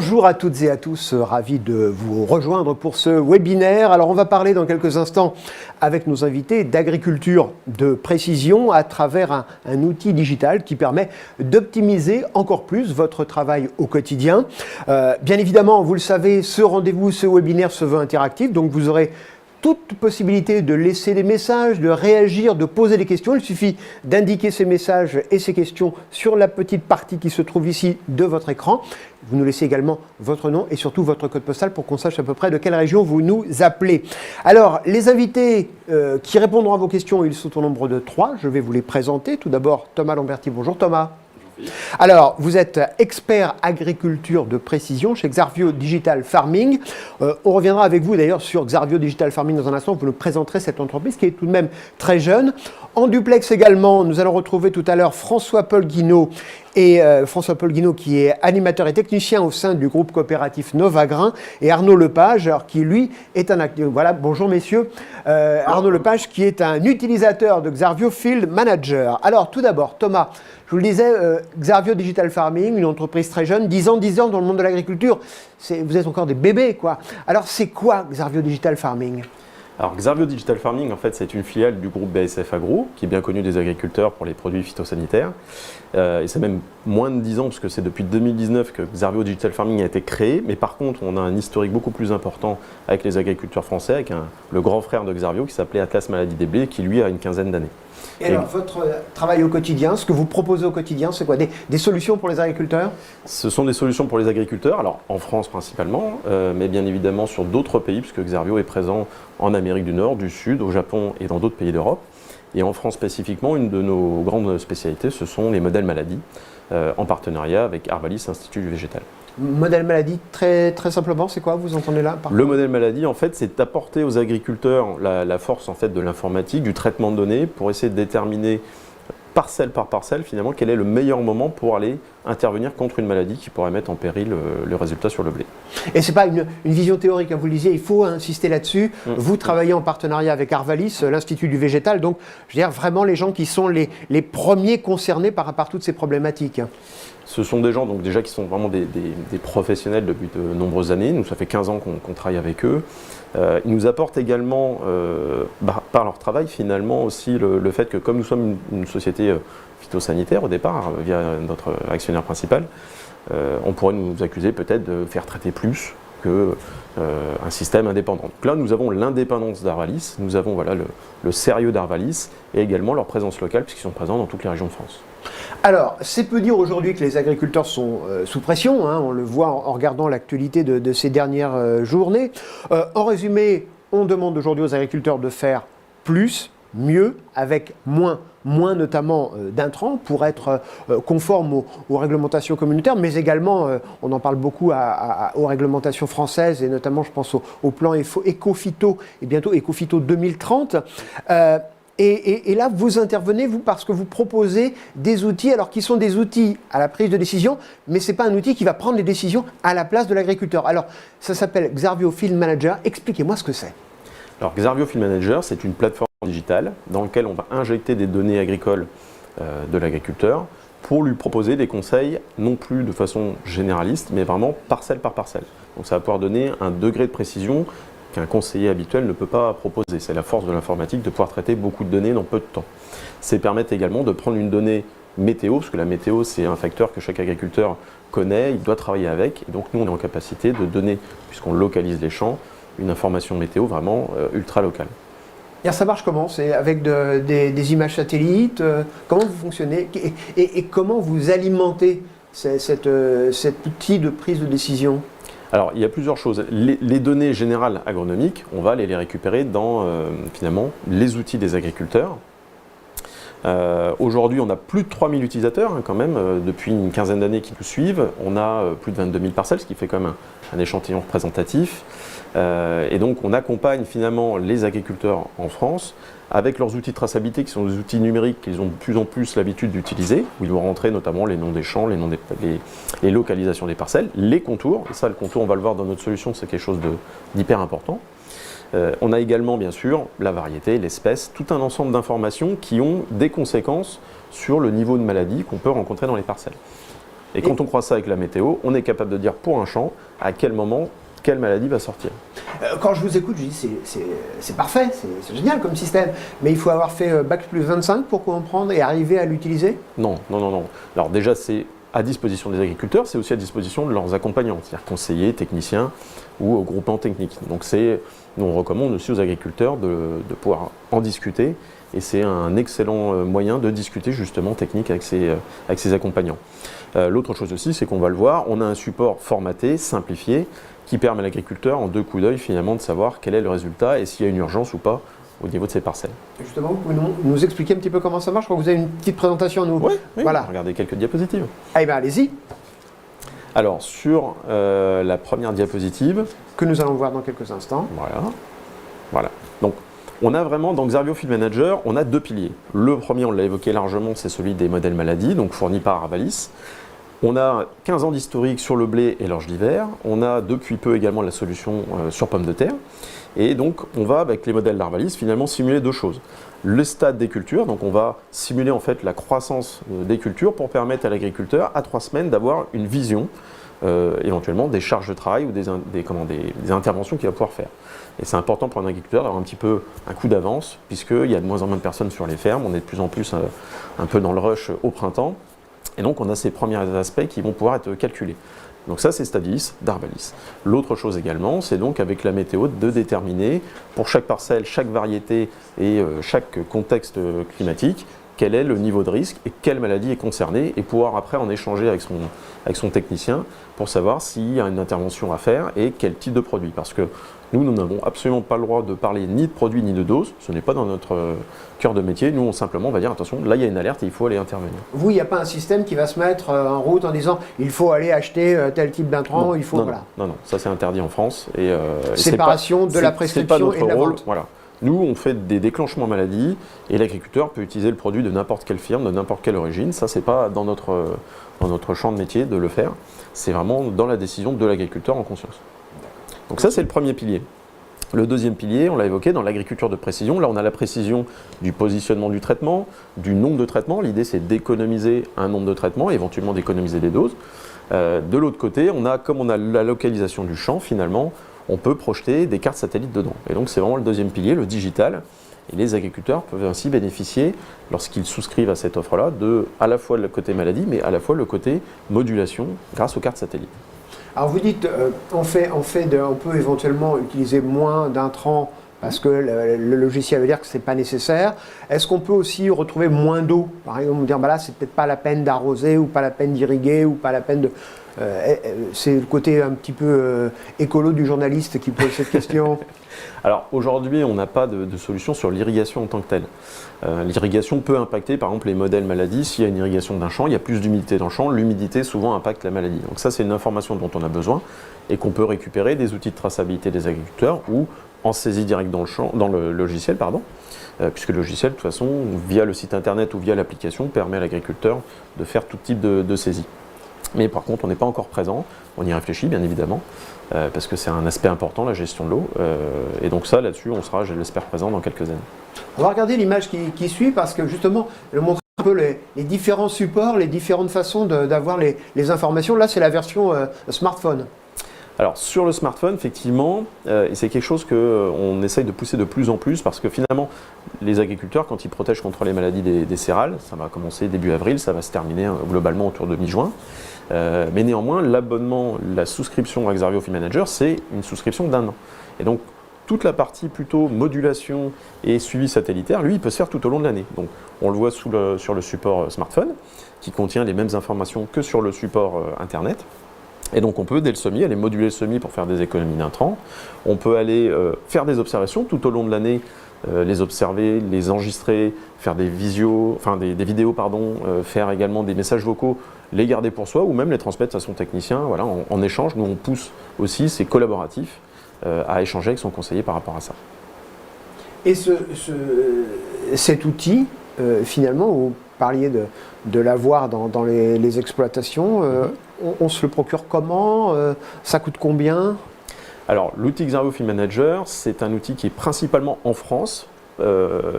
Bonjour à toutes et à tous, ravi de vous rejoindre pour ce webinaire. Alors on va parler dans quelques instants avec nos invités d'agriculture de précision à travers un outil digital qui permet d'optimiser encore plus votre travail au quotidien. Bien évidemment, vous le savez, ce rendez-vous, ce webinaire se veut interactif, donc vous aurez toute possibilité de laisser des messages, de réagir, de poser des questions. Il suffit d'indiquer ces messages et ces questions sur la petite partie qui se trouve ici de votre écran. Vous nous laissez également votre nom et surtout votre code postal pour qu'on sache à peu près de quelle région vous nous appelez. Alors, les invités qui répondront à vos questions, ils sont au nombre de 3. Je vais vous les présenter. Tout d'abord, Thomas Lamberti. Bonjour Thomas. Alors, vous êtes expert agriculture de précision chez Xarvio Digital Farming. On reviendra avec vous d'ailleurs sur Xarvio Digital Farming dans un instant. Vous nous présenterez cette entreprise qui est tout de même très jeune. En duplex également, nous allons retrouver tout à l'heure François-Paul Guinaud François-Paul Guinaud qui est animateur et technicien au sein du groupe coopératif Novagrain et Arnaud Lepage qui lui est un acteur. Voilà, bonjour messieurs. Arnaud Lepage qui est un utilisateur de Xarvio Field Manager. Alors tout d'abord, Thomas, je vous le disais, Xarvio Digital Farming, une entreprise très jeune, 10 ans dans le monde de l'agriculture. Vous êtes encore des bébés, quoi. Alors, c'est quoi Xarvio Digital Farming ? Alors, Xarvio Digital Farming, en fait, c'est une filiale du groupe BASF Agro, qui est bien connu des agriculteurs pour les produits phytosanitaires. Et c'est même moins de 10 ans, parce que c'est depuis 2019 que Xarvio Digital Farming a été créé. Mais par contre, on a un historique beaucoup plus important avec les agriculteurs français, avec le grand frère de Xarvio, qui s'appelait Atlas Maladie des Blés, qui lui a une quinzaine d'années. Et alors, votre travail au quotidien, ce que vous proposez au quotidien, c'est quoi ? Des solutions pour les agriculteurs ? Ce sont des solutions pour les agriculteurs, alors en France principalement, mais bien évidemment sur d'autres pays, puisque Xarvio est présent en Amérique du Nord, du Sud, au Japon et dans d'autres pays d'Europe. Et en France spécifiquement, une de nos grandes spécialités, ce sont les modèles maladies, en partenariat avec Arvalis, Institut du Végétal. Modèle maladie, très simplement, c'est quoi, vous entendez là ? Le modèle maladie, en fait, c'est d'apporter aux agriculteurs la force en fait, de l'informatique, du traitement de données, pour essayer de déterminer parcelle par parcelle, finalement, quel est le meilleur moment pour aller intervenir contre une maladie qui pourrait mettre en péril le résultat sur le blé. Et ce n'est pas une vision théorique, hein, vous le disiez, il faut insister là-dessus. Vous travaillez en partenariat avec Arvalis, l'Institut du Végétal, donc je veux dire vraiment les gens qui sont les premiers concernés par toutes ces problématiques. Ce sont des gens donc, déjà qui sont vraiment des professionnels depuis de nombreuses années. Nous, ça fait 15 ans qu'on travaille avec eux. Ils nous apportent également, par leur travail, finalement, aussi le fait que comme nous sommes une société phytosanitaire au départ, via notre actionnaire principal, on pourrait nous accuser peut-être de faire traiter plus qu'un système indépendant. Donc là, nous avons l'indépendance d'Arvalis, nous avons voilà, le sérieux d'Arvalis et également leur présence locale puisqu'ils sont présents dans toutes les régions de France. Alors, c'est peu dire aujourd'hui que les agriculteurs sont sous pression, hein, on le voit en regardant l'actualité de ces dernières journées. En résumé, on demande aujourd'hui aux agriculteurs de faire plus, mieux, avec moins notamment d'intrants pour être conforme aux réglementations communautaires, mais également, on en parle beaucoup aux réglementations françaises, et notamment je pense au plan Éco-Phyto et bientôt Éco-Phyto 2030. Et là, vous intervenez, vous, parce que vous proposez des outils, alors qui sont des outils à la prise de décision, mais ce n'est pas un outil qui va prendre les décisions à la place de l'agriculteur. Alors, ça s'appelle Xarvio Field Manager. Expliquez-moi ce que c'est. Alors, Xarvio Field Manager, c'est une plateforme digitale dans laquelle on va injecter des données agricoles de l'agriculteur pour lui proposer des conseils, non plus de façon généraliste, mais vraiment parcelle par parcelle. Donc, ça va pouvoir donner un degré de précision qu'un conseiller habituel ne peut pas proposer. C'est la force de l'informatique de pouvoir traiter beaucoup de données dans peu de temps. C'est permettre également de prendre une donnée météo, parce que la météo, c'est un facteur que chaque agriculteur connaît, il doit travailler avec. Et donc nous, on est en capacité de donner, puisqu'on localise les champs, une information météo vraiment ultra locale. Et ça marche comment ? C'est avec des images satellites comment vous fonctionnez et comment vous alimentez cet outil de prise de décision ? Alors, il y a plusieurs choses. Les données générales agronomiques, on va aller les récupérer dans, finalement, les outils des agriculteurs. Aujourd'hui, on a plus de 3000 utilisateurs, hein, quand même, depuis une quinzaine d'années qui nous suivent. On a plus de 22 000 parcelles, ce qui fait quand même un échantillon représentatif. Et donc, on accompagne finalement les agriculteurs en France avec leurs outils de traçabilité qui sont des outils numériques qu'ils ont de plus en plus l'habitude d'utiliser, où ils vont rentrer notamment les noms des champs, les localisations des parcelles, les contours. Et ça, le contour, on va le voir dans notre solution, c'est quelque chose d'hyper important. On a également, bien sûr, la variété, l'espèce, tout un ensemble d'informations qui ont des conséquences sur le niveau de maladie qu'on peut rencontrer dans les parcelles. Et quand on croise ça avec la météo, on est capable de dire pour un champ à quel moment, quelle maladie va sortir. Quand je vous écoute, je dis c'est parfait, c'est génial comme système, mais il faut avoir fait Bac plus 25 pour comprendre et arriver à l'utiliser? Non. Alors déjà, c'est à disposition des agriculteurs, c'est aussi à disposition de leurs accompagnants, c'est-à-dire conseillers, techniciens ou groupements techniques. Donc nous on recommande aussi aux agriculteurs de pouvoir en discuter, et c'est un excellent moyen de discuter justement technique avec ses accompagnants. L'autre chose aussi, c'est qu'on va le voir, on a un support formaté, simplifié, qui permet à l'agriculteur en 2 coups d'œil finalement de savoir quel est le résultat et s'il y a une urgence ou pas au niveau de ses parcelles. Justement, vous pouvez nous expliquer un petit peu comment ça marche? Je crois que vous avez une petite présentation à nous. Oui, voilà. Regardez quelques diapositives. Eh bien, allez-y. Alors, sur la première diapositive, que nous allons voir dans quelques instants. Voilà. Donc, on a vraiment, dans Xarvio Field Manager, on a 2 piliers. Le premier, on l'a évoqué largement, c'est celui des modèles maladies, donc fournis par Arvalis. On a 15 ans d'historique sur le blé et l'orge d'hiver. On a depuis peu également la solution sur pommes de terre. Et donc, on va, avec les modèles d'Arvalis, finalement simuler 2 choses. Le stade des cultures, donc on va simuler en fait la croissance des cultures pour permettre à l'agriculteur, à 3 semaines, d'avoir une vision, éventuellement des charges de travail ou des interventions qu'il va pouvoir faire. Et c'est important pour un agriculteur d'avoir un petit peu un coup d'avance, puisqu'il y a de moins en moins de personnes sur les fermes, on est de plus en plus un peu dans le rush au printemps. Et donc, on a ces premiers aspects qui vont pouvoir être calculés. Donc ça, c'est Stadis d'Arvalis. L'autre chose également, c'est donc avec la météo de déterminer pour chaque parcelle, chaque variété et chaque contexte climatique, quel est le niveau de risque et quelle maladie est concernée, et pouvoir après en échanger avec son technicien pour savoir s'il y a une intervention à faire et quel type de produit. Parce que nous n'avons absolument pas le droit de parler ni de produit ni de dose, ce n'est pas dans notre cœur de métier. Nous, on va dire attention, là il y a une alerte et il faut aller intervenir. Vous, il n'y a pas un système qui va se mettre en route en disant il faut aller acheter tel type d'intrant, il faut. Non, ça c'est interdit en France. Séparation de la prescription et de la vente. Voilà. Nous, on fait des déclenchements maladies et l'agriculteur peut utiliser le produit de n'importe quelle firme, de n'importe quelle origine. Ça, c'est pas dans notre champ de métier de le faire. C'est vraiment dans la décision de l'agriculteur en conscience. Donc ça, c'est le premier pilier. Le deuxième pilier, on l'a évoqué, dans l'agriculture de précision. Là, on a la précision du positionnement du traitement, du nombre de traitements. L'idée, c'est d'économiser un nombre de traitements, éventuellement d'économiser des doses. De l'autre côté, comme on a la localisation du champ, finalement, on peut projeter des cartes satellites dedans. Et donc, c'est vraiment le deuxième pilier, le digital. Et les agriculteurs peuvent ainsi bénéficier, lorsqu'ils souscrivent à cette offre-là, à la fois le côté maladie, mais à la fois le côté modulation grâce aux cartes satellites. Alors vous dites, on peut éventuellement utiliser moins d'intrants parce que le logiciel veut dire que ce n'est pas nécessaire. Est-ce qu'on peut aussi retrouver moins d'eau? Par exemple, dire là, c'est peut-être pas la peine d'arroser ou pas la peine d'irriguer ou pas la peine de... c'est le côté un petit peu écolo du journaliste qui pose cette question. Alors aujourd'hui, on n'a pas de solution sur l'irrigation en tant que telle. L'irrigation peut impacter par exemple les modèles maladies. S'il y a une irrigation d'un champ, il y a plus d'humidité dans le champ, l'humidité souvent impacte la maladie. Donc ça, c'est une information dont on a besoin et qu'on peut récupérer des outils de traçabilité des agriculteurs ou en saisie directe dans le logiciel, puisque le logiciel, de toute façon, via le site internet ou via l'application, permet à l'agriculteur de faire tout type de saisie. Mais par contre, on n'est pas encore présent, on y réfléchit bien évidemment, parce que c'est un aspect important, la gestion de l'eau. Et donc ça, là-dessus, on sera, je l'espère, présent dans quelques années. On va regarder l'image qui suit, parce que justement, elle montre un peu les différents supports, les différentes façons d'avoir les informations. Là, c'est la version smartphone. Alors sur le smartphone, effectivement, et c'est quelque chose qu'on essaye de pousser de plus en plus, parce que finalement, les agriculteurs, quand ils protègent contre les maladies des céréales, ça va commencer début avril, ça va se terminer globalement autour de mi-juin. Mais néanmoins, l'abonnement, la souscription à Xarvio Field Manager, c'est une souscription d'1 an. Et donc, toute la partie plutôt modulation et suivi satellitaire, lui, il peut se faire tout au long de l'année. Donc, on le voit sur le support smartphone, qui contient les mêmes informations que sur le support Internet. Et donc on peut, dès le semis, aller moduler le semis pour faire des économies d'intrants. On peut aller faire des observations tout au long de l'année, les observer, les enregistrer, faire des vidéos, faire également des messages vocaux, les garder pour soi ou même les transmettre à son technicien. Voilà, en échange, nous on pousse aussi, c'est collaboratif, à échanger avec son conseiller par rapport à ça. Et cet outil, finalement, vous parliez de l'avoir dans les exploitations, on se le procure comment? Ça coûte combien? Alors, l'outil Xarvio Field Manager, c'est un outil qui est principalement en France,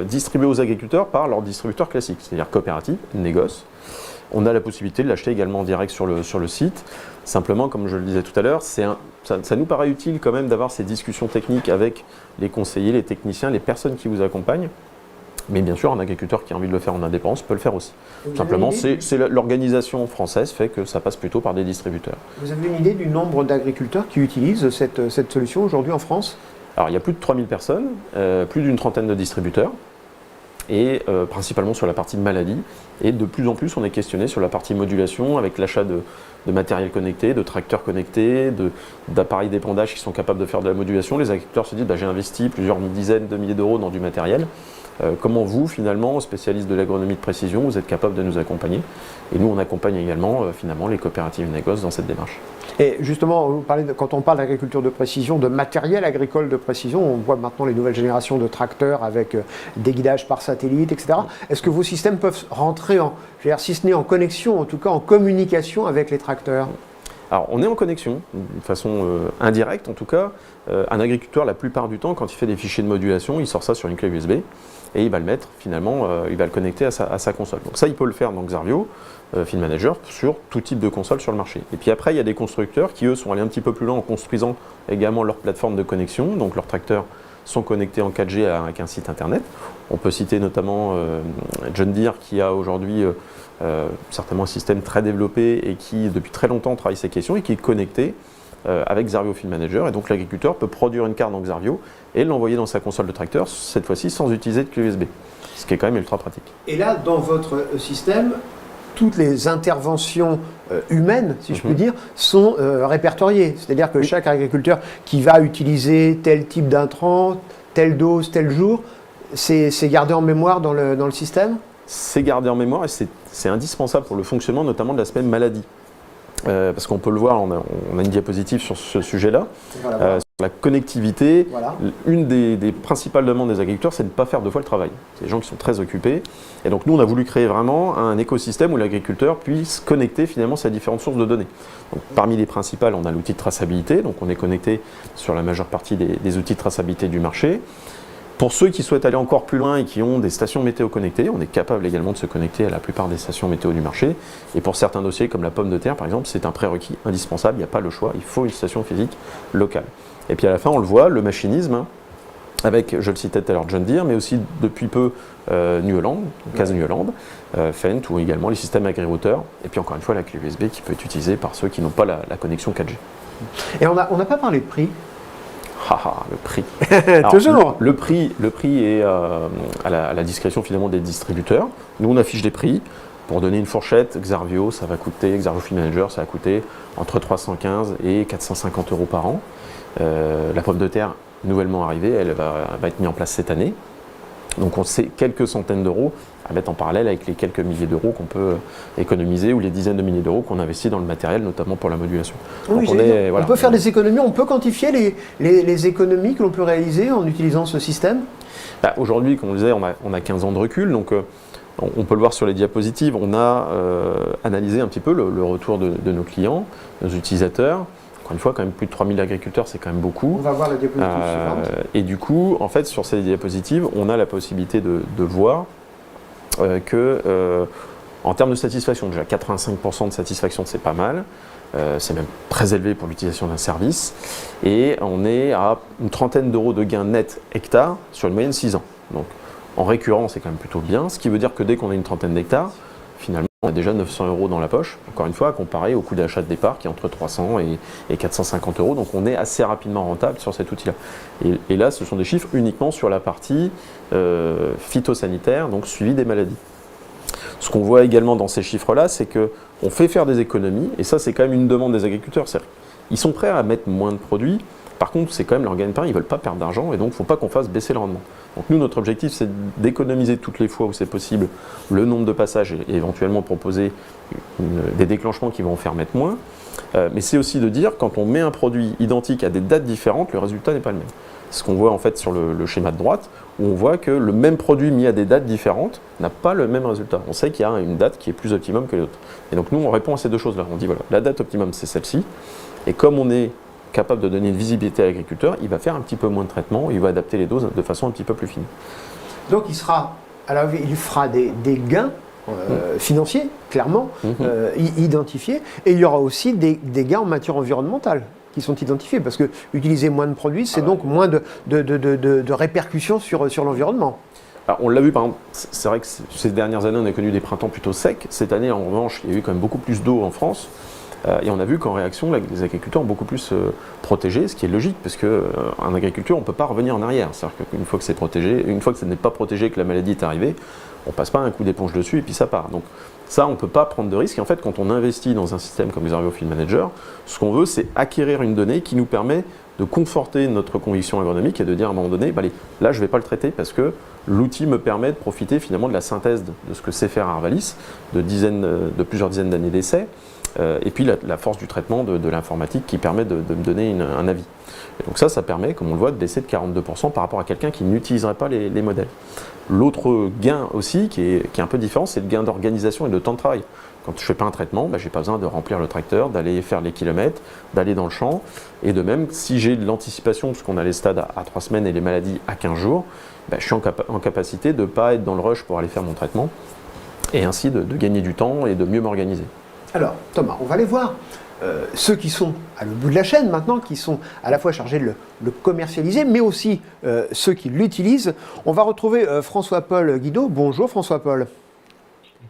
distribué aux agriculteurs par leurs distributeurs classiques, c'est-à-dire coopératives, négoces. On a la possibilité de l'acheter également en direct sur le site. Simplement, comme je le disais tout à l'heure, ça nous paraît utile quand même d'avoir ces discussions techniques avec les conseillers, les techniciens, les personnes qui vous accompagnent. Mais bien sûr, un agriculteur qui a envie de le faire en indépendance peut le faire aussi. Simplement, l'organisation française fait que ça passe plutôt par des distributeurs. Vous avez une idée du nombre d'agriculteurs qui utilisent cette solution aujourd'hui en France? Alors, il y a plus de 3000 personnes, plus d'une trentaine de distributeurs, et principalement sur la partie maladie. Et de plus en plus, on est questionné sur la partie modulation avec l'achat de matériel connecté, de tracteurs connectés, d'appareils d'épandage qui sont capables de faire de la modulation. Les agriculteurs se disent j'ai investi plusieurs dizaines de milliers d'euros dans du matériel. Comment vous, finalement, spécialistes de l'agronomie de précision, vous êtes capable de nous accompagner? Et nous, on accompagne également, finalement, les coopératives négoces dans cette démarche. Et justement, quand on parle d'agriculture de précision, de matériel agricole de précision, on voit maintenant les nouvelles générations de tracteurs avec des guidages par satellite, etc. Est-ce que vos systèmes peuvent rentrer, si ce n'est en connexion, en tout cas en communication avec les tracteurs? Alors, on est en connexion, de façon indirecte en tout cas. Un agriculteur, la plupart du temps, quand il fait des fichiers de modulation, il sort ça sur une clé USB et il va le mettre, finalement, il va le connecter à sa console. Donc ça, il peut le faire dans Xarvio, Field Manager, sur tout type de console sur le marché. Et puis après, il y a des constructeurs qui, eux, sont allés un petit peu plus loin en construisant également leur plateforme de connexion. Donc leurs tracteurs sont connectés en 4G avec un site internet. On peut citer notamment John Deere qui a aujourd'hui certainement un système très développé et qui depuis très longtemps travaille ces questions et qui est connecté avec Xarvio Field Manager. Et donc l'agriculteur peut produire une carte dans Xarvio et l'envoyer dans sa console de tracteur, cette fois-ci sans utiliser de clé USB, ce qui est quand même ultra pratique. Et là, dans votre système, toutes les interventions humaines, si je puis dire, sont répertoriées. C'est-à-dire que chaque agriculteur qui va utiliser tel type d'intrant, telle dose, tel jour, c'est gardé en mémoire dans le système? C'est gardé en mémoire et c'est indispensable pour le fonctionnement, notamment de l'aspect maladie. Parce qu'on peut le voir, on a une diapositive sur ce sujet-là. Voilà. Sur la connectivité, voilà. Une des principales demandes des agriculteurs, c'est de ne pas faire deux fois le travail. C'est des gens qui sont très occupés. Et donc nous, on a voulu créer vraiment un écosystème où l'agriculteur puisse connecter finalement ses différentes sources de données. Donc, parmi les principales, on a l'outil de traçabilité. Donc on est connecté sur la majeure partie des outils de traçabilité du marché. Pour ceux qui souhaitent aller encore plus loin et qui ont des stations météo connectées, on est capable également de se connecter à la plupart des stations météo du marché. Et pour certains dossiers, comme la pomme de terre par exemple, c'est un prérequis indispensable, il n'y a pas le choix, il faut une station physique locale. Et puis à la fin, on le voit, le machinisme, avec, je le citais tout à l'heure, John Deere, mais aussi depuis peu New Holland, Case New Holland, Fendt ou également les systèmes agri-routeurs. Et puis encore une fois, la clé USB qui peut être utilisée par ceux qui n'ont pas la connexion 4G. Et on n'a pas parlé de prix. Le prix. Alors, toujours. Le prix est à la discrétion finalement des distributeurs. Nous, on affiche des prix. Pour donner une fourchette, Xarvio, Xarvio Field Manager, ça va coûter entre 315 et 450 euros par an. La pomme de terre, nouvellement arrivée, elle va être mise en place cette année. Donc on sait quelques centaines d'euros à mettre en parallèle avec les quelques milliers d'euros qu'on peut économiser ou les dizaines de milliers d'euros qu'on investit dans le matériel, notamment pour la modulation. Oui, on peut faire des économies, on peut quantifier les économies que l'on peut réaliser en utilisant ce système? Aujourd'hui, comme on le disait, on a 15 ans de recul, donc on peut le voir sur les diapositives. On a analysé un petit peu le retour de nos clients, nos utilisateurs. Une fois, quand même plus de 3000 agriculteurs, c'est quand même beaucoup. On va voir la diapositive suivante. Et du coup, en fait, sur ces diapositives, on a la possibilité de voir que, en termes de satisfaction, déjà 85% de satisfaction, c'est pas mal. C'est même très élevé pour l'utilisation d'un service. Et on est à une trentaine d'euros de gain net hectare sur une moyenne 6 ans. Donc, en récurrent, c'est quand même plutôt bien. Ce qui veut dire que dès qu'on a une trentaine d'hectares, finalement, on a déjà 900 euros dans la poche, encore une fois, comparé au coût d'achat de départ qui est entre 300 et 450 euros. Donc on est assez rapidement rentable sur cet outil-là. Et là, ce sont des chiffres uniquement sur la partie phytosanitaire, donc suivi des maladies. Ce qu'on voit également dans ces chiffres-là, c'est qu'on fait faire des économies, et ça c'est quand même une demande des agriculteurs. Ils sont prêts à mettre moins de produits, par contre c'est quand même leur gagne-pain, ils ne veulent pas perdre d'argent, et donc il ne faut pas qu'on fasse baisser le rendement. Donc nous, notre objectif, c'est d'économiser toutes les fois où c'est possible le nombre de passages et éventuellement proposer des déclenchements qui vont en faire mettre moins. Mais c'est aussi de dire, quand on met un produit identique à des dates différentes, le résultat n'est pas le même. C'est ce qu'on voit en fait sur le schéma de droite, où on voit que le même produit mis à des dates différentes n'a pas le même résultat. On sait qu'il y a une date qui est plus optimum que l'autre. Et donc nous, on répond à ces deux choses-là. On dit voilà, la date optimum, c'est celle-ci. Et comme on est capable de donner une visibilité à l'agriculteur, il va faire un petit peu moins de traitement, il va adapter les doses de façon un petit peu plus fine. Donc il fera des gains financiers, clairement, identifiés. Et il y aura aussi des gains en matière environnementale qui sont identifiés, parce que utiliser moins de produits, c'est donc moins de répercussions sur l'environnement. Alors, on l'a vu, par exemple, c'est vrai que ces dernières années, on a connu des printemps plutôt secs. Cette année, en revanche, il y a eu quand même beaucoup plus d'eau en France. Et on a vu qu'en réaction, les agriculteurs ont beaucoup plus protégé, ce qui est logique, parce qu'en agriculture, on ne peut pas revenir en arrière. C'est-à-dire qu'une fois que c'est protégé, une fois que ça n'est pas protégé, que la maladie est arrivée, on ne passe pas un coup d'éponge dessus et puis ça part. Donc ça, on ne peut pas prendre de risque. Et en fait, quand on investit dans un système comme Xarvio Field Manager, ce qu'on veut, c'est acquérir une donnée qui nous permet de conforter notre conviction agronomique et de dire à un moment donné, bah, allez, là, je ne vais pas le traiter parce que l'outil me permet de profiter finalement de la synthèse de ce que sait faire Arvalis, de plusieurs dizaines d'années d'essai. Et puis la force du traitement de l'informatique qui permet de me donner un avis. Et donc ça permet, comme on le voit, de baisser de 42% par rapport à quelqu'un qui n'utiliserait pas les modèles. L'autre gain aussi, qui est un peu différent, c'est le gain d'organisation et de temps de travail. Quand je ne fais pas un traitement, je n'ai pas besoin de remplir le tracteur, d'aller faire les kilomètres, d'aller dans le champ. Et de même, si j'ai de l'anticipation, puisqu'on a les stades à 3 semaines et les maladies à 15 jours, je suis en capacité de ne pas être dans le rush pour aller faire mon traitement et ainsi de gagner du temps et de mieux m'organiser. Alors, Thomas, on va aller voir ceux qui sont à le bout de la chaîne maintenant, qui sont à la fois chargés de le commercialiser, mais aussi ceux qui l'utilisent. On va retrouver François-Paul Guido. Bonjour François-Paul.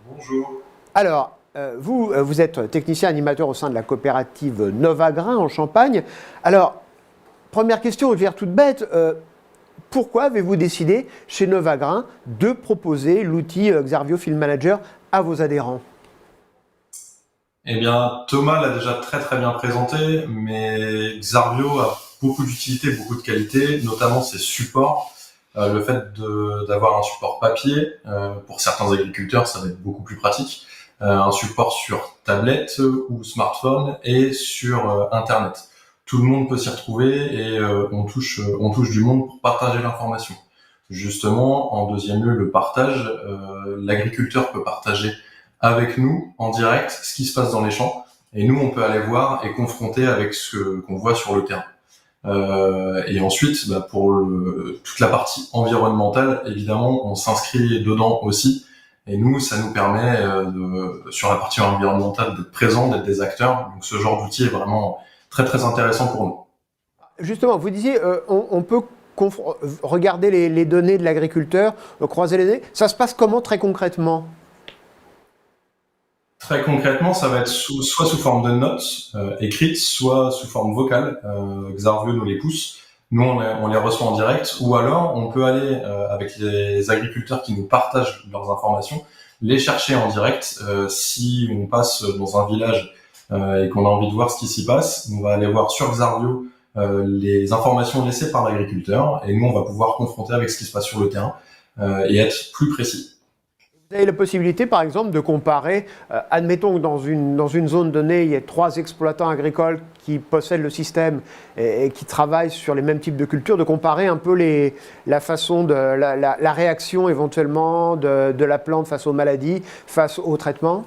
Bonjour. Alors, vous êtes technicien animateur au sein de la coopérative Novagrain en Champagne. Alors, première question, je vais dire toute bête. Pourquoi avez-vous décidé chez Novagrain de proposer l'outil Xarvio Field Manager à vos adhérents ? Eh bien, Thomas l'a déjà très très bien présenté, mais Xarvio a beaucoup d'utilité, beaucoup de qualité, notamment ses supports. Le fait d'avoir un support papier, pour certains agriculteurs, ça va être beaucoup plus pratique. Un support sur tablette ou smartphone et sur Internet. Tout le monde peut s'y retrouver et on touche du monde pour partager l'information. Justement, en deuxième lieu, le partage. L'agriculteur peut partager avec nous en direct ce qui se passe dans les champs et nous on peut aller voir et confronter avec ce qu'on voit sur le terrain. Et ensuite pour toute la partie environnementale, évidemment on s'inscrit dedans aussi et nous ça nous permet sur la partie environnementale d'être présent, d'être des acteurs. Donc ce genre d'outil est vraiment très très intéressant pour nous. Justement, vous disiez on peut regarder les données de l'agriculteur, croiser les données. Ça se passe comment très concrètement ? Très concrètement, ça va être soit sous forme de notes écrites, soit sous forme vocale. Xarvio nous les pousse. Nous, on les reçoit en direct. Ou alors, on peut aller avec les agriculteurs qui nous partagent leurs informations, les chercher en direct. Si on passe dans un village et qu'on a envie de voir ce qui s'y passe, on va aller voir sur Xarvio les informations laissées par l'agriculteur. Et nous, on va pouvoir confronter avec ce qui se passe sur le terrain et être plus précis. Vous avez la possibilité, par exemple, de comparer, admettons que dans une zone donnée, il y ait 3 exploitants agricoles qui possèdent le système et qui travaillent sur les mêmes types de cultures, de comparer un peu la façon de la réaction éventuellement de la plante face aux maladies, face au traitement ?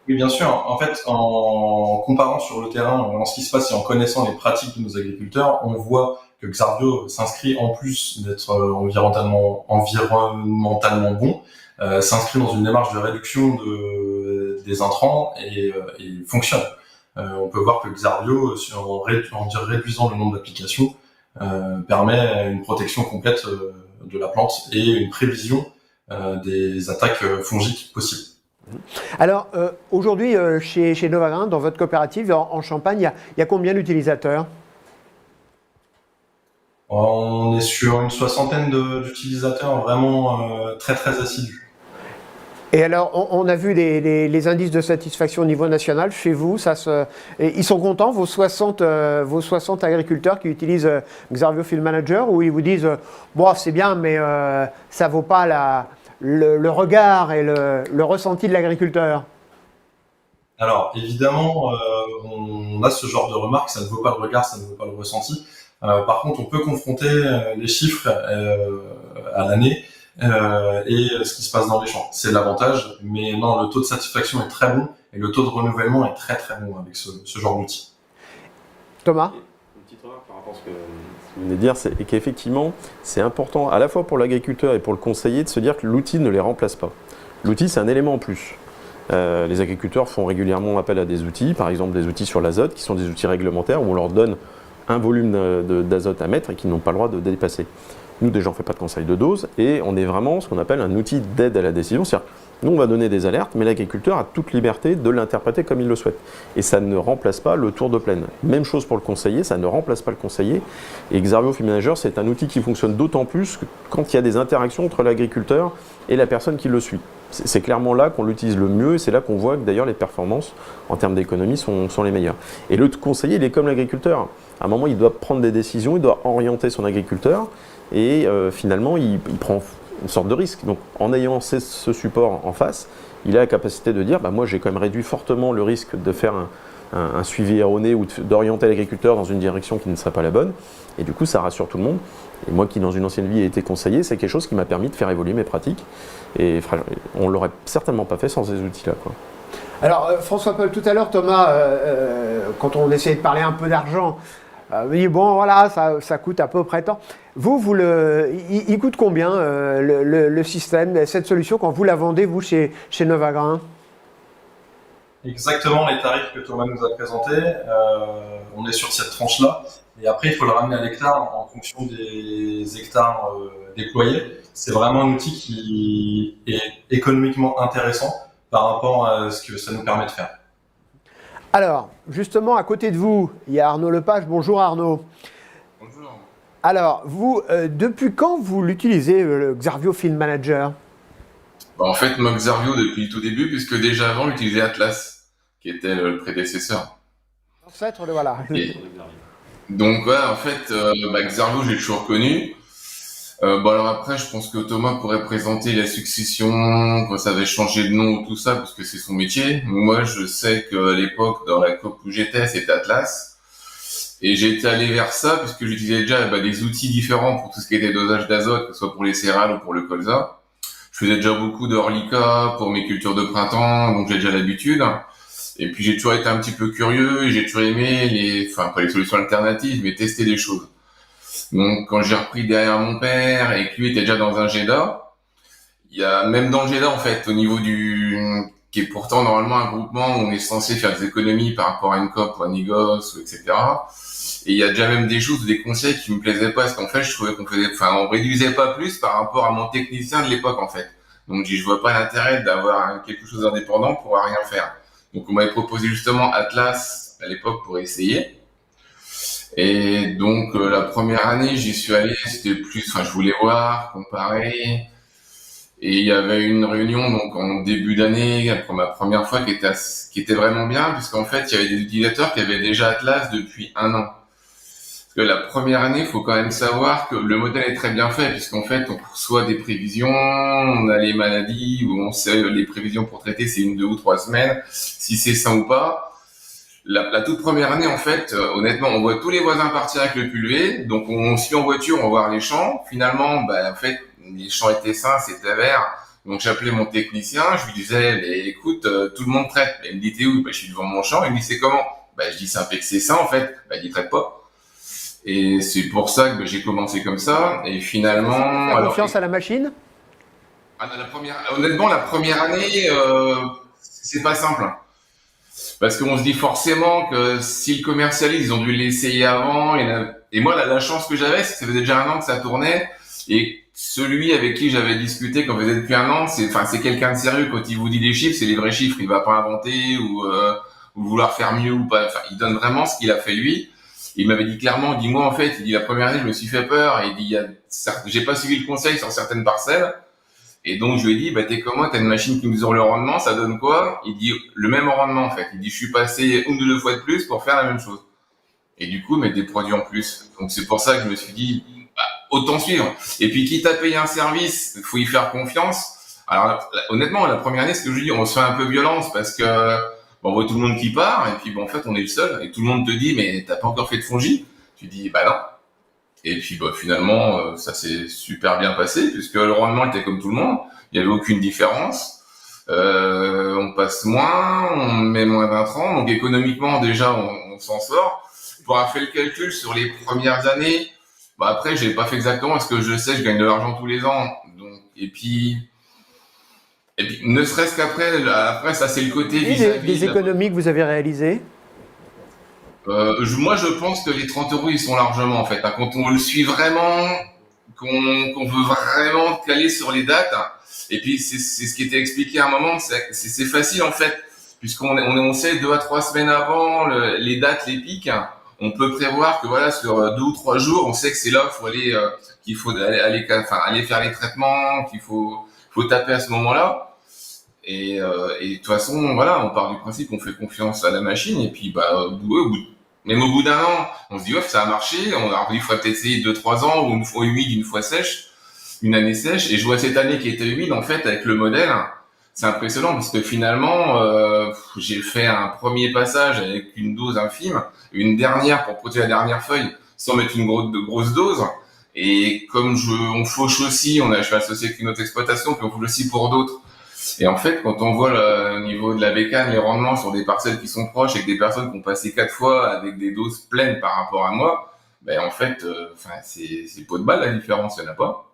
Oui, bien sûr. En fait, en comparant sur le terrain, en ce qui se passe et en connaissant les pratiques de nos agriculteurs, on voit que Xarvio s'inscrit, en plus d'être environnementalement bon, s'inscrit dans une démarche de réduction des intrants et fonctionne. On peut voir que Xarvio, en réduisant le nombre d'applications, permet une protection complète de la plante et une prévision des attaques fongiques possibles. Alors, aujourd'hui, chez Novagrain, dans votre coopérative, en Champagne, il y a combien d'utilisateurs ? On est sur une soixantaine d'utilisateurs vraiment très très assidus. Et alors, on a vu les indices de satisfaction au niveau national chez vous. Ils sont contents, vos 60 agriculteurs qui utilisent Xarvio Field Manager, ou ils vous disent bon, c'est bien, mais ça ne vaut pas le regard et le ressenti de l'agriculteur? Alors, évidemment, on a ce genre de remarques, ça ne vaut pas le regard, ça ne vaut pas le ressenti. Par contre, on peut confronter les chiffres à l'année et ce qui se passe dans les champs. C'est l'avantage, mais non, le taux de satisfaction est très bon et le taux de renouvellement est très très bon avec ce genre d'outil. Thomas ? Une petite remarque par rapport à ce que de dire, c'est qu'effectivement, c'est important à la fois pour l'agriculteur et pour le conseiller de se dire que l'outil ne les remplace pas. L'outil, c'est un élément en plus. Les agriculteurs font régulièrement appel à des outils, par exemple des outils sur l'azote, qui sont des outils réglementaires où on leur donne un volume d'azote à mettre et qu'ils n'ont pas le droit de dépasser. Nous, déjà, on ne fait pas de conseil de dose et on est vraiment ce qu'on appelle un outil d'aide à la décision. C'est-à-dire, nous, on va donner des alertes, mais l'agriculteur a toute liberté de l'interpréter comme il le souhaite. Et ça ne remplace pas le tour de plaine. Même chose pour le conseiller, ça ne remplace pas le conseiller. Et Xarvio Field Manager, c'est un outil qui fonctionne d'autant plus que quand il y a des interactions entre l'agriculteur et la personne qui le suit. C'est clairement là qu'on l'utilise le mieux et c'est là qu'on voit que d'ailleurs les performances en termes d'économie sont les meilleures. Et le conseiller, il est comme l'agriculteur. À un moment, il doit prendre des décisions, il doit orienter son agriculteur et finalement, il prend une sorte de risque. Donc, en ayant ce support en face, il a la capacité de dire moi, j'ai quand même réduit fortement le risque de faire un suivi erroné ou d'orienter l'agriculteur dans une direction qui ne serait pas la bonne. Et du coup, ça rassure tout le monde. Et moi qui, dans une ancienne vie, ai été conseiller, c'est quelque chose qui m'a permis de faire évoluer mes pratiques. Et on ne l'aurait certainement pas fait sans ces outils-là, quoi. Alors, François-Paul, tout à l'heure, Thomas, quand on essayait de parler un peu d'argent, me dit, bon, voilà, ça coûte à peu près tant. Il coûte combien le système, cette solution, quand vous la vendez, vous, chez Novagrain? Exactement les tarifs que Thomas nous a présentés. On est sur cette tranche-là. Et après, il faut le ramener à l'hectare en fonction des hectares déployés. C'est vraiment un outil qui est économiquement intéressant par rapport à ce que ça nous permet de faire. Alors, justement, à côté de vous, il y a Arnaud Lepage. Bonjour Arnaud. Bonjour. Alors, vous, depuis quand vous l'utilisez, le Xarvio Field Manager? En fait, moi, Xarvio depuis le tout début, puisque déjà avant, j'utilisais Atlas, qui était le prédécesseur. L'ancêtre, voilà. Et donc, ouais, en fait, Xarvio, j'ai toujours connu. Alors après, je pense que Thomas pourrait présenter la succession, quand ça avait changé de nom, tout ça, parce que c'est son métier. Moi, je sais qu'à l'époque, dans la COP où j'étais, c'était Atlas. Et j'ai été allé vers ça, puisque j'utilisais déjà des outils différents pour tout ce qui était dosage d'azote, que ce soit pour les céréales ou pour le colza. Je faisais déjà beaucoup d'Orlica pour mes cultures de printemps, donc j'ai déjà l'habitude. Et puis j'ai toujours été un petit peu curieux et j'ai toujours aimé pas les solutions alternatives, mais tester des choses. Donc quand j'ai repris derrière mon père et que lui était déjà dans un GEDA, il y a même dans le GEDA en fait, au niveau qui est pourtant normalement un groupement où on est censé faire des économies par rapport à une COP ou un IGOS, etc. Et il y a déjà même des choses, des conseils qui me plaisaient pas, parce qu'en fait je trouvais on réduisait pas plus par rapport à mon technicien de l'époque en fait. Donc je vois pas l'intérêt d'avoir quelque chose d'indépendant pour rien faire. Donc on m'avait proposé justement Atlas à l'époque pour essayer. Et donc la première année j'y suis allé, c'était je voulais voir, comparer. Et il y avait une réunion donc en début d'année pour ma première fois qui était vraiment bien, puisqu'en fait il y avait des utilisateurs qui avaient déjà Atlas depuis 1 an. Parce que la première année, il faut quand même savoir que le modèle est très bien fait, puisqu'en fait on reçoit des prévisions, on a les maladies où on sait les prévisions pour traiter, c'est 1, 2 ou 3 semaines, si c'est ça ou pas. La toute première année, en fait, honnêtement, on voit tous les voisins partir avec le pulvé, donc on suit en voiture, on va voir les champs. Finalement, en fait, les champs étaient sains, c'était vert. Donc j'appelais mon technicien, je lui disais, mais écoute, tout le monde traite. Il me dit, t'es où? Je suis devant mon champ. Il me dit, c'est comment? Je dis, c'est un PEC, c'est ça en fait. Il dit, traite pas. Et c'est pour ça que j'ai commencé comme ça. Et finalement, Faire confiance à la machine? Honnêtement, la première année, c'est pas simple. Parce qu'on se dit forcément que s'ils commercialisent, ils ont dû l'essayer avant. Et moi, la chance que j'avais, c'est que ça faisait déjà 1 an que ça tournait. Et celui avec qui j'avais discuté, qu'on faisait depuis 1 an, c'est quelqu'un de sérieux. Quand il vous dit des chiffres, c'est les vrais chiffres. Il va pas inventer ou vouloir faire mieux ou pas. Il donne vraiment ce qu'il a fait lui. Il m'avait dit clairement, dis-moi en fait, il dit la première année, je me suis fait peur. Et il dit, j'ai pas suivi le conseil sur certaines parcelles. Et donc, je lui ai dit, t'es comment? T'as une machine qui mesure le rendement, ça donne quoi? Il dit, le même rendement, en fait. Il dit, je suis passé 1 ou 2 fois de plus pour faire la même chose. Et du coup, mettre des produits en plus. Donc, c'est pour ça que je me suis dit, autant suivre. Et puis, quitte à payer un service, il faut y faire confiance. Alors, honnêtement, la première année, ce que je dis, on se fait un peu violence parce que, on voit tout le monde qui part, et puis, en fait, on est le seul. Et tout le monde te dit, mais t'as pas encore fait de fongi? Tu dis, non. Et puis finalement, ça s'est super bien passé puisque le rendement était comme tout le monde. Il n'y avait aucune différence. On passe moins, on met moins d'intrants, donc économiquement déjà on s'en sort. Pour avoir fait le calcul sur les premières années, Bah après, j'ai pas fait exactement parce que je sais, je gagne de l'argent tous les ans. Donc, et puis, ne serait-ce après, ça c'est le côté Et vis-à-vis des de la- économies que vous avez réalisées? moi, je pense que les 30 euros, ils sont largement, en fait, hein. Quand on le suit vraiment, qu'on veut vraiment caler sur les dates, et puis c'est ce qui était expliqué à un moment, c'est facile, en fait, puisqu'on sait 2 à 3 semaines avant les dates, les pics, on peut prévoir que voilà, sur 2 ou 3 jours, on sait que c'est là qu'il faut aller faire les traitements, faut taper à ce moment-là. Et de toute façon, voilà, on part du principe qu'on fait confiance à la machine, et puis bah, même au bout d'un an, on se dit ouais, ça a marché. Alors, il faudrait peut-être essayer 2, 3 ans, ou une fois humide, une fois sèche, une année sèche. Et je vois cette année qui était humide, en fait, avec le modèle, c'est impressionnant parce que finalement, j'ai fait un premier passage avec une dose infime, une dernière pour protéger la dernière feuille, sans mettre une grosse dose. Et comme on fauche aussi, je suis associé avec une autre exploitation, puis on fauche aussi pour d'autres. Et en fait, quand on voit au niveau de la bécane, les rendements sur des parcelles qui sont proches et que des personnes qui ont passé 4 fois avec des doses pleines par rapport à moi, ben en fait, c'est pot de balle la différence, il n'y en a pas.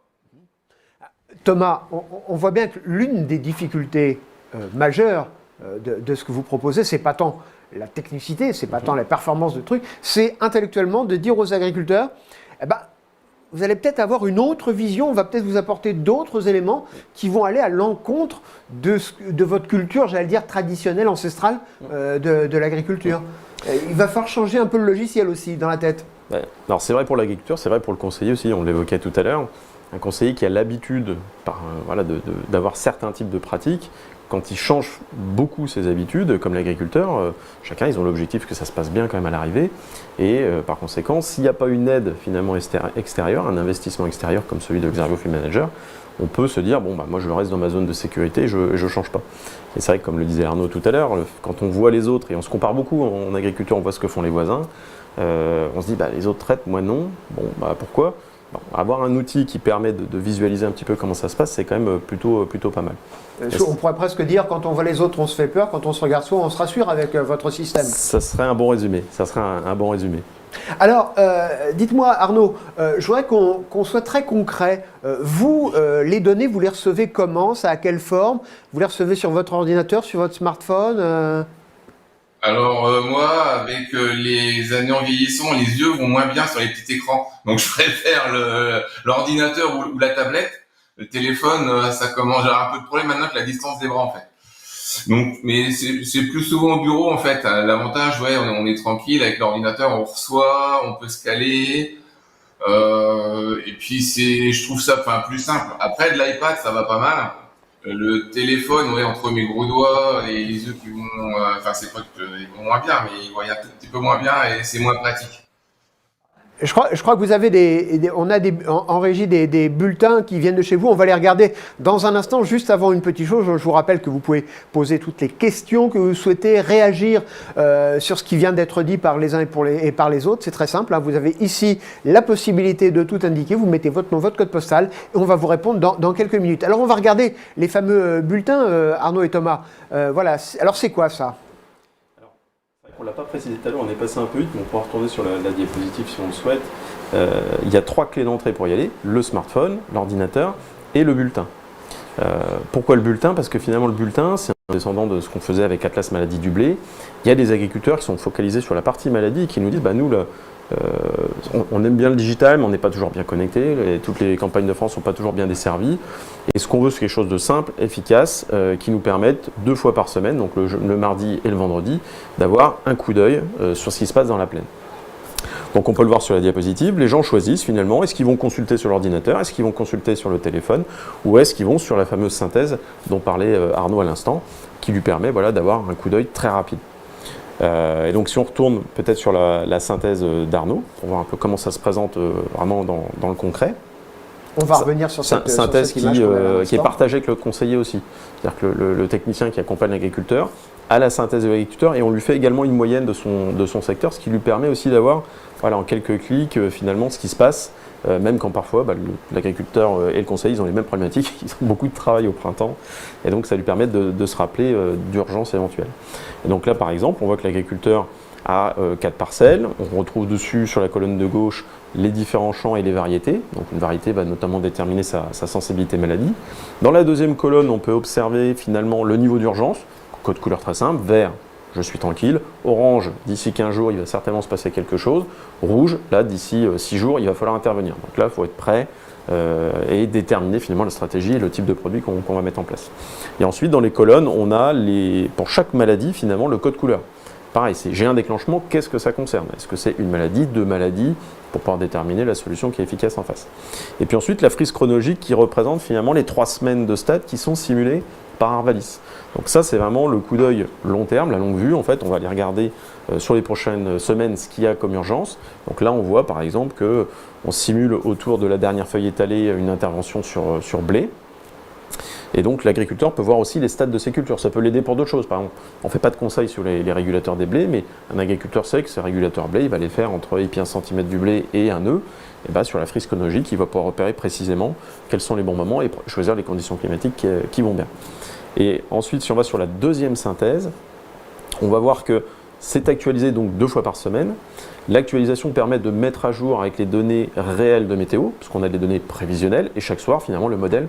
Thomas, on voit bien que l'une des difficultés majeures de ce que vous proposez, c'est pas tant la technicité, c'est pas tant la performance de trucs, c'est intellectuellement de dire aux agriculteurs, eh ben, vous allez peut-être avoir une autre vision, on va peut-être vous apporter d'autres éléments qui vont aller à l'encontre de votre culture, j'allais dire traditionnelle, ancestrale de l'agriculture. Il va falloir changer un peu le logiciel aussi dans la tête. Alors c'est vrai pour l'agriculteur, c'est vrai pour le conseiller aussi, on l'évoquait tout à l'heure. Un conseiller qui a l'habitude d'avoir certains types de pratiques, quand il change beaucoup ses habitudes, comme l'agriculteur, chacun ils ont l'objectif que ça se passe bien quand même à l'arrivée. Et par conséquent, s'il n'y a pas une aide finalement extérieure, un investissement extérieur comme celui de Xarvio Field Manager, on peut se dire, bon, bah, moi je reste dans ma zone de sécurité et je ne change pas. Et c'est vrai que comme le disait Arnaud tout à l'heure, quand on voit les autres, et on se compare beaucoup en agriculture, on voit ce que font les voisins, on se dit, bah, les autres traitent, moi non, bon, bah, pourquoi ? Bon, avoir un outil qui permet de visualiser un petit peu comment ça se passe, c'est quand même plutôt pas mal. On pourrait presque dire, quand on voit les autres, on se fait peur, quand on se regarde soi, on se rassure avec votre système. Ça serait un bon résumé, un bon résumé. Alors, dites-moi Arnaud, je voudrais qu'on soit très concret. Vous, les données, vous les recevez comment? Ça a quelle forme? Vous les recevez sur votre ordinateur, sur votre smartphone? Alors moi, avec les années en vieillissant, les yeux vont moins bien sur les petits écrans. Donc je préfère l'ordinateur ou la tablette. Le téléphone, ça commence à avoir un peu de problème maintenant que la distance des bras en fait. Donc, mais c'est plus souvent au bureau en fait. L'avantage, ouais, on est tranquille avec l'ordinateur, on reçoit, on peut se caler. Et puis je trouve ça plus simple. Après de l'iPad, ça va pas mal. Le téléphone, ouais, entre mes gros doigts et les yeux qui vont, c'est pas qu'ils vont moins bien, mais ils voient un tout petit peu moins bien et c'est moins pratique. Je crois que vous avez on a en régie des bulletins qui viennent de chez vous. On va les regarder dans un instant. Juste avant une petite chose, je vous rappelle que vous pouvez poser toutes les questions que vous souhaitez, réagir sur ce qui vient d'être dit par les uns et par les autres. C'est très simple, hein. Vous avez ici la possibilité de tout indiquer. Vous mettez votre nom, votre code postal et on va vous répondre dans quelques minutes. Alors on va regarder les fameux bulletins, Arnaud et Thomas. Voilà. Alors c'est quoi ça ? On ne l'a pas précisé tout à l'heure, on est passé un peu vite, mais on pourra retourner sur la diapositive si on le souhaite. Il y a 3 clés d'entrée pour y aller, le smartphone, l'ordinateur et le bulletin. Pourquoi le bulletin? Parce que finalement le bulletin, c'est un descendant de ce qu'on faisait avec Atlas Maladie du blé. Il y a des agriculteurs qui sont focalisés sur la partie maladie et qui nous disent, bah, nous, on aime bien le digital, mais on n'est pas toujours bien connecté, toutes les campagnes de France ne sont pas toujours bien desservies. Et ce qu'on veut, c'est quelque chose de simple, efficace, qui nous permette 2 fois par semaine, donc le mardi et le vendredi, d'avoir un coup d'œil sur ce qui se passe dans la plaine. Donc on peut le voir sur la diapositive, les gens choisissent finalement, est-ce qu'ils vont consulter sur l'ordinateur, est-ce qu'ils vont consulter sur le téléphone, ou est-ce qu'ils vont sur la fameuse synthèse dont parlait Arnaud à l'instant, qui lui permet d'avoir un coup d'œil très rapide. Et donc si on retourne peut-être sur la synthèse d'Arnaud, pour voir un peu comment ça se présente vraiment dans le concret. On va revenir sur cette synthèse sur cette image qui est partagée avec le conseiller aussi. C'est-à-dire que le technicien qui accompagne l'agriculteur a la synthèse de l'agriculteur et on lui fait également une moyenne de son secteur, ce qui lui permet aussi d'avoir en quelques clics finalement ce qui se passe, même quand parfois l'agriculteur et le conseiller ils ont les mêmes problématiques, ils ont beaucoup de travail au printemps et donc ça lui permet de se rappeler d'urgence éventuelle. Et donc là par exemple on voit que l'agriculteur à 4 parcelles. On retrouve dessus, sur la colonne de gauche, les différents champs et les variétés. Donc une variété va notamment déterminer sa sensibilité maladie. Dans la deuxième colonne, on peut observer finalement le niveau d'urgence, code couleur très simple, vert, je suis tranquille, orange, d'ici 15 jours, il va certainement se passer quelque chose, rouge, là, d'ici 6 jours, il va falloir intervenir. Donc là, il faut être prêt et déterminer finalement la stratégie et le type de produit qu'on va mettre en place. Et ensuite, dans les colonnes, on a pour chaque maladie, finalement, le code couleur. Pareil, j'ai un déclenchement, qu'est-ce que ça concerne? Est-ce que c'est une maladie, 2 maladies, pour pouvoir déterminer la solution qui est efficace en face. Et puis ensuite, la frise chronologique qui représente finalement les 3 semaines de stade qui sont simulées par Arvalis. Donc ça, c'est vraiment le coup d'œil long terme, la longue vue. En fait, on va aller regarder sur les prochaines semaines ce qu'il y a comme urgence. Donc là, on voit par exemple qu'on simule autour de la dernière feuille étalée une intervention sur blé. Et donc l'agriculteur peut voir aussi les stades de ses cultures. Ça peut l'aider pour d'autres choses. Par exemple, on ne fait pas de conseils sur les régulateurs des blés, mais un agriculteur sait que ces régulateurs blé, il va les faire entre et puis 1 cm du blé et un œuf. Et bien, sur la frise chronologique, il va pouvoir repérer précisément quels sont les bons moments et choisir les conditions climatiques qui vont bien. Et ensuite, si on va sur la deuxième synthèse, on va voir que c'est actualisé donc 2 fois par semaine. L'actualisation permet de mettre à jour avec les données réelles de météo, puisqu'on a des données prévisionnelles, et chaque soir, finalement, le modèle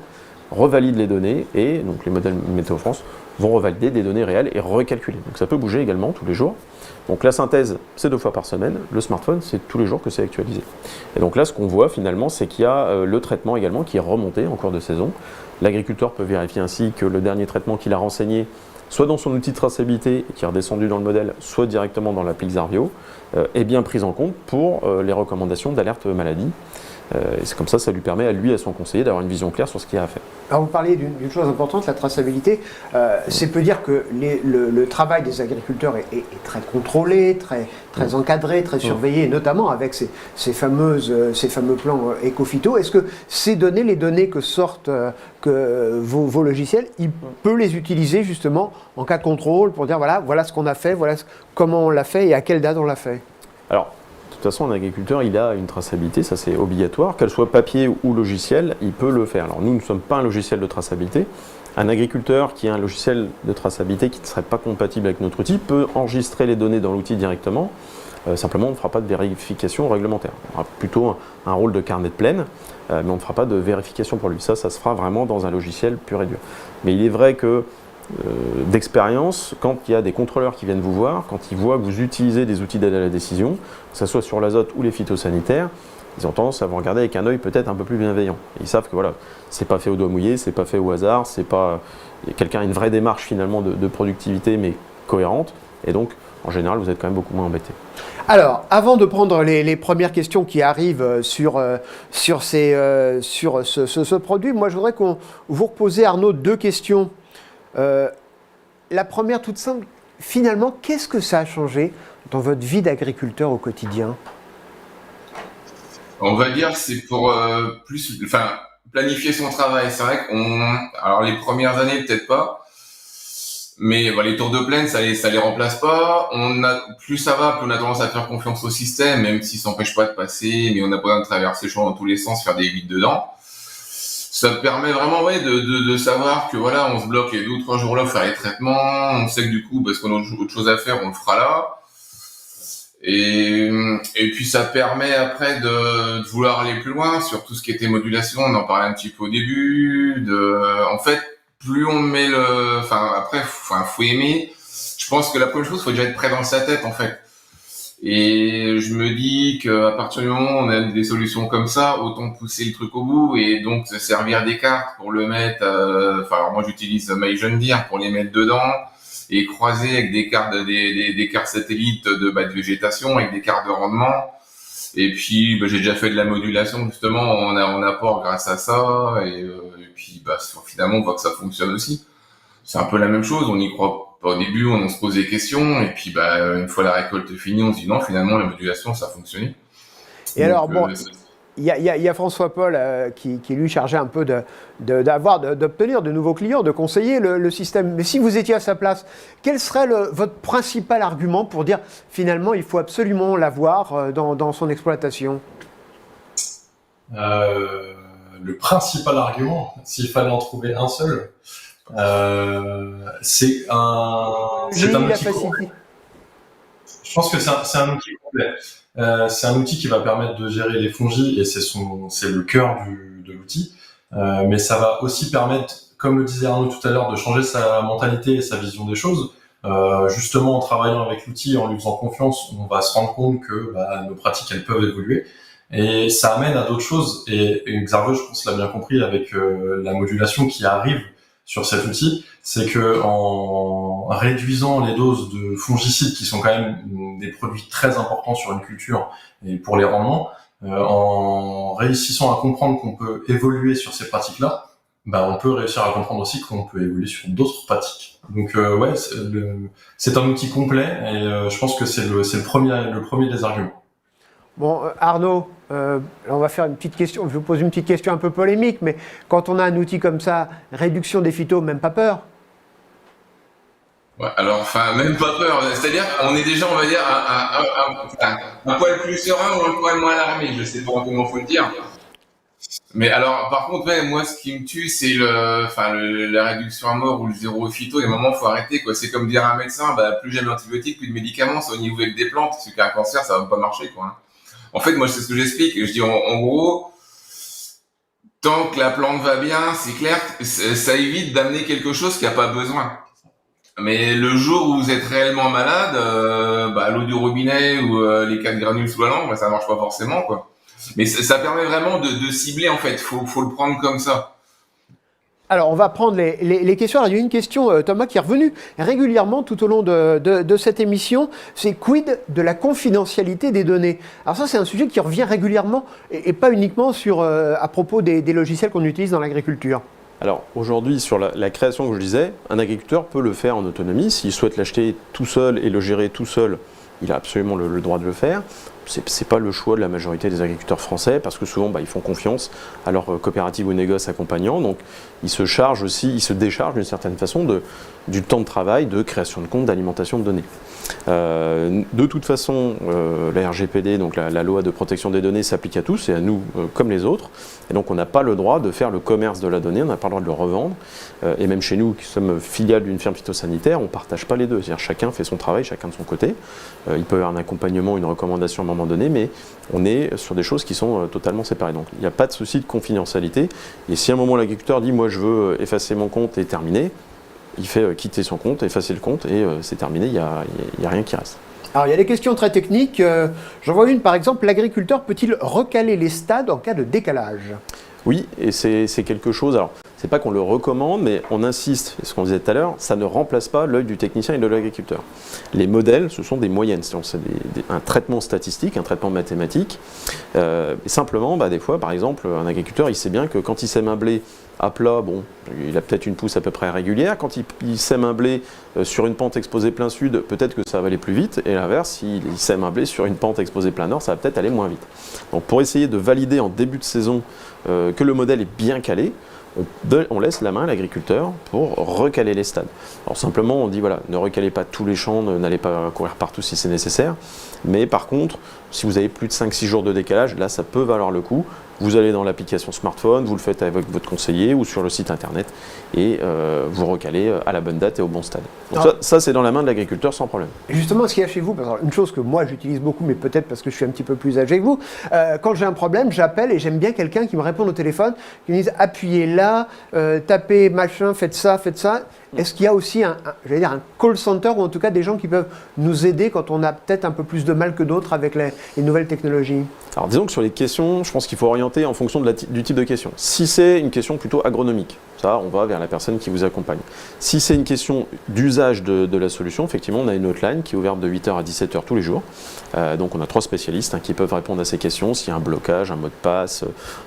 revalide les données, et donc les modèles Météo France vont revalider des données réelles et recalculer. Donc ça peut bouger également tous les jours. Donc la synthèse, c'est 2 fois par semaine. Le smartphone, c'est tous les jours que c'est actualisé. Et donc là, ce qu'on voit finalement, c'est qu'il y a le traitement également qui est remonté en cours de saison. L'agriculteur peut vérifier ainsi que le dernier traitement qu'il a renseigné, soit dans son outil de traçabilité qui est redescendu dans le modèle, soit directement dans l'appli Xarvio, est bien pris en compte pour les recommandations d'alerte maladie. Et c'est comme ça, ça lui permet à lui et à son conseiller d'avoir une vision claire sur ce qu'il y a à faire. Alors vous parliez d'une chose importante, la traçabilité. C'est peut dire que le travail des agriculteurs est très contrôlé, très encadré, très surveillé, notamment avec ces fameux plans éco-phyto. Est-ce que ces données, les données que sortent vos logiciels, il peut les utiliser justement en cas de contrôle pour dire voilà ce qu'on a fait, voilà comment on l'a fait et à quelle date on l'a fait? Alors, de toute façon, un agriculteur, il a une traçabilité, ça c'est obligatoire, qu'elle soit papier ou logiciel, il peut le faire. Alors nous ne sommes pas un logiciel de traçabilité. Un agriculteur qui a un logiciel de traçabilité qui ne serait pas compatible avec notre outil peut enregistrer les données dans l'outil directement. Simplement, on ne fera pas de vérification réglementaire. On aura plutôt un rôle de carnet de plaine, mais on ne fera pas de vérification pour lui. Ça se fera vraiment dans un logiciel pur et dur. Mais il est vrai que d'expérience, quand il y a des contrôleurs qui viennent vous voir, quand ils voient que vous utilisez des outils d'aide à la décision, que ce soit sur l'azote ou les phytosanitaires, ils ont tendance à vous regarder avec un œil peut-être un peu plus bienveillant. Ils savent que voilà, c'est pas fait au doigt mouillé, c'est pas fait au hasard, c'est pas quelqu'un a une vraie démarche finalement de productivité mais cohérente, et donc en général vous êtes quand même beaucoup moins embêté. Alors, avant de prendre les premières questions qui arrivent sur ce produit, moi je voudrais qu'on vous repose, Arnaud, 2 questions. La première, toute simple, finalement, qu'est-ce que ça a changé dans votre vie d'agriculteur au quotidien? On va dire c'est pour planifier son travail. C'est vrai alors les premières années peut-être pas, mais les tours de plaine ça les remplace pas. Plus ça va, plus on a tendance à faire confiance au système, même s'il s'empêche pas de passer, mais on a pas besoin de traverser le champ dans tous les sens, faire des vides dedans. Ça permet vraiment de savoir que on se bloque les 2 ou 3 jours là pour faire les traitements. On sait que du coup, parce qu'on a autre chose à faire, on le fera là. Et puis ça permet après de vouloir aller plus loin sur tout ce qui était modulation. On en parlait un petit peu au début. En fait, plus on met faut aimer. Je pense que la première chose, faut déjà être prêt dans sa tête en fait. Et je me dis qu'à partir du moment où on a des solutions comme ça, autant pousser le truc au bout et donc se servir des cartes pour le mettre. Alors moi j'utilise My John Deere pour les mettre dedans et croiser avec des cartes des cartes satellites de végétation avec des cartes de rendement. Et puis j'ai déjà fait de la modulation justement en apport grâce à ça et puis finalement on voit que ça fonctionne aussi. C'est un peu la même chose, on y croit. Au début, on se pose des questions, et puis une fois la récolte finie, on se dit non, finalement, la modulation, ça a fonctionné. Et donc, alors, bon, il y a François Paul qui lui chargeait un peu d'obtenir de nouveaux clients, de conseiller le système. Mais si vous étiez à sa place, quel serait votre principal argument pour dire finalement, il faut absolument l'avoir dans son exploitation? Le principal argument, s'il fallait en trouver un seul, c'est un outil. Je pense que c'est un outil complet. C'est un outil qui va permettre de gérer les fongies et c'est le cœur de l'outil. Mais ça va aussi permettre, comme le disait Arnaud tout à l'heure, de changer sa mentalité et sa vision des choses. Justement, en travaillant avec l'outil, en lui faisant confiance, on va se rendre compte que nos pratiques, elles peuvent évoluer. Et ça amène à d'autres choses. Et Xarvio, je pense, l'a bien compris avec la modulation qui arrive sur cet outil, c'est que en réduisant les doses de fongicides, qui sont quand même des produits très importants sur une culture et pour les rendements, en réussissant à comprendre qu'on peut évoluer sur ces pratiques-là, on peut réussir à comprendre aussi qu'on peut évoluer sur d'autres pratiques. Donc ouais, c'est un outil complet et je pense que c'est le premier des arguments. Bon, Arnaud, on va faire une petite question. Je vous pose une petite question un peu polémique, mais quand on a un outil comme ça, réduction des phytos, même pas peur? Ouais, alors, même pas peur. C'est-à-dire qu'on est déjà, on va dire, un poil plus serein ou un poil moins alarmé. Je sais pas comment faut le dire. Mais alors, par contre, ouais, moi, ce qui me tue, c'est la réduction à mort ou le zéro phyto. Il y a un moment, faut arrêter, quoi. C'est comme dire à un médecin, plus jamais d'antibiotiques, plus de médicaments, c'est au niveau avec des plantes. C'est qu'un cancer, ça va pas marcher, quoi. En fait, moi, c'est ce que j'explique. Je dis, en gros, tant que la plante va bien, c'est clair, ça évite d'amener quelque chose qui a pas besoin. Mais le jour où vous êtes réellement malade, l'eau du robinet ou les 4 granules sous la langue, ça marche pas forcément, quoi. Mais ça permet vraiment de cibler, en fait. Faut le prendre comme ça. Alors, on va prendre les questions. Alors, il y a une question, Thomas, qui est revenue régulièrement tout au long de cette émission. C'est quid de la confidentialité des données? Alors ça, c'est un sujet qui revient régulièrement et pas uniquement à propos des logiciels qu'on utilise dans l'agriculture. Alors aujourd'hui, sur la création que je disais, un agriculteur peut le faire en autonomie. S'il souhaite l'acheter tout seul et le gérer tout seul, il a absolument le droit de le faire. C'est pas le choix de la majorité des agriculteurs français parce que souvent ils font confiance à leur coopérative ou négoce accompagnant. Donc ils se déchargent d'une certaine façon du temps de travail, de création de comptes, d'alimentation de données. De toute façon, la RGPD, donc la loi de protection des données, s'applique à tous et à nous comme les autres. Et donc on n'a pas le droit de faire le commerce de la donnée, on n'a pas le droit de le revendre. Et même chez nous, qui sommes filiales d'une firme phytosanitaire, on ne partage pas les deux. C'est-à-dire chacun fait son travail, chacun de son côté. Il peut y avoir un accompagnement, une recommandation à un moment donné, mais on est sur des choses qui sont totalement séparées. Donc il n'y a pas de souci de confidentialité. Et si à un moment l'agriculteur dit « moi je veux effacer mon compte et terminer », il fait quitter son compte, effacer le compte et c'est terminé, il n'y a rien qui reste. Alors il y a des questions très techniques. J'en vois une par exemple, l'agriculteur peut-il recaler les stades en cas de décalage? Oui, et c'est quelque chose, alors c'est pas qu'on le recommande, mais on insiste, ce qu'on disait tout à l'heure, ça ne remplace pas l'œil du technicien et de l'agriculteur. Les modèles, ce sont des moyennes, c'est un traitement statistique, un traitement mathématique. Et simplement, des fois, par exemple, un agriculteur, il sait bien que quand il sème un blé à plat, il a peut-être une pousse à peu près régulière. Quand il sème un blé sur une pente exposée plein sud, peut-être que ça va aller plus vite. Et l'inverse, s'il sème un blé sur une pente exposée plein nord, ça va peut-être aller moins vite. Donc pour essayer de valider en début de saison que le modèle est bien calé, on laisse la main à l'agriculteur pour recaler les stades. Alors simplement, on dit voilà, ne recalez pas tous les champs, n'allez pas courir partout si c'est nécessaire. Mais par contre, si vous avez plus de 5-6 jours de décalage, là ça peut valoir le coup. Vous allez dans l'application smartphone, vous le faites avec votre conseiller ou sur le site internet et vous recalez à la bonne date et au bon stade. Donc ça c'est dans la main de l'agriculteur sans problème. Justement, ce qu'il y a chez vous, une chose que moi j'utilise beaucoup, mais peut-être parce que je suis un petit peu plus âgé que vous, quand j'ai un problème, j'appelle et j'aime bien quelqu'un qui me répond au téléphone, qui me dise appuyez là, tapez machin, faites ça, faites ça. Est-ce qu'il y a aussi un call center ou en tout cas des gens qui peuvent nous aider quand on a peut-être un peu plus de mal que d'autres avec les nouvelles technologies? Alors disons que sur les questions, je pense qu'il faut orienter en fonction du type de question. Si c'est une question plutôt agronomique, ça on va vers la personne qui vous accompagne. Si c'est une question d'usage de la solution, effectivement on a une hotline qui est ouverte de 8h à 17h tous les jours. Donc on a 3 spécialistes qui peuvent répondre à ces questions. S'il y a un blocage, un mot de passe,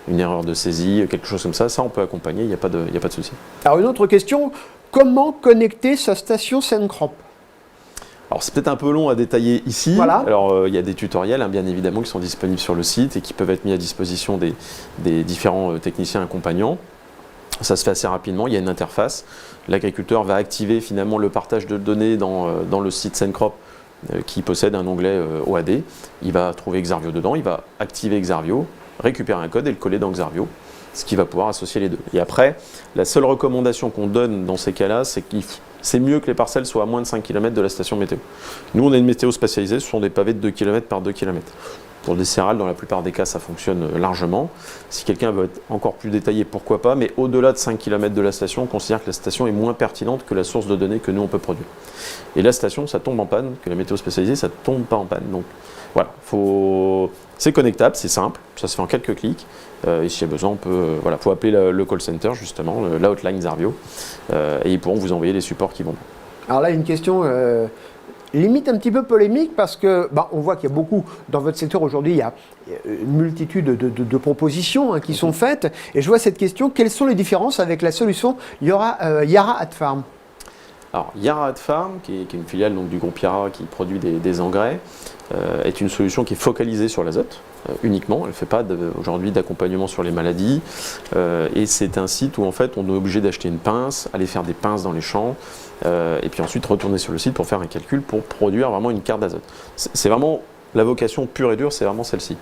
une erreur de saisie, quelque chose comme ça on peut accompagner, il n'y a pas de souci. Alors une autre question, comment connecter sa station Sencrop? Alors c'est peut-être un peu long à détailler ici. Voilà. Alors il y a des tutoriels bien évidemment qui sont disponibles sur le site et qui peuvent être mis à disposition des différents techniciens accompagnants. Ça se fait assez rapidement, il y a une interface. L'agriculteur va activer finalement le partage de données dans le site Sencrop qui possède un onglet OAD. Il va trouver Xarvio dedans, il va activer Xarvio, récupérer un code et le coller dans Xarvio, ce qui va pouvoir associer les deux. Et après, la seule recommandation qu'on donne dans ces cas-là, c'est qu'il c'est mieux que les parcelles soient à moins de 5 km de la station météo. Nous, on a une météo spécialisée, ce sont des pavés de 2 km par 2 km. Pour des céréales, dans la plupart des cas, ça fonctionne largement. Si quelqu'un veut être encore plus détaillé, pourquoi pas, mais au-delà de 5 km de la station, on considère que la station est moins pertinente que la source de données que nous, on peut produire. Et la station, ça tombe en panne, que la météo spécialisée, ça ne tombe pas en panne. Donc voilà, c'est connectable, c'est simple, ça se fait en quelques clics. Et s'il y a besoin, faut appeler le call center, justement, la hotline Xarvio, et ils pourront vous envoyer les supports qui vont. Alors là, une question limite un petit peu polémique parce que on voit qu'il y a beaucoup, dans votre secteur aujourd'hui, il y a une multitude de propositions qui sont faites. Et je vois cette question, quelles sont les différences avec la solution Yara Adfarm? Alors, Yara Adfarm, qui est une filiale donc, du groupe Yara qui produit des engrais, est une solution qui est focalisée sur l'azote uniquement. Elle ne fait pas aujourd'hui d'accompagnement sur les maladies. Et c'est un site où en fait on est obligé d'acheter une pince, aller faire des pinces dans les champs, et puis ensuite retourner sur le site pour faire un calcul pour produire vraiment une carte d'azote. C'est vraiment la vocation pure et dure, c'est vraiment celle-ci.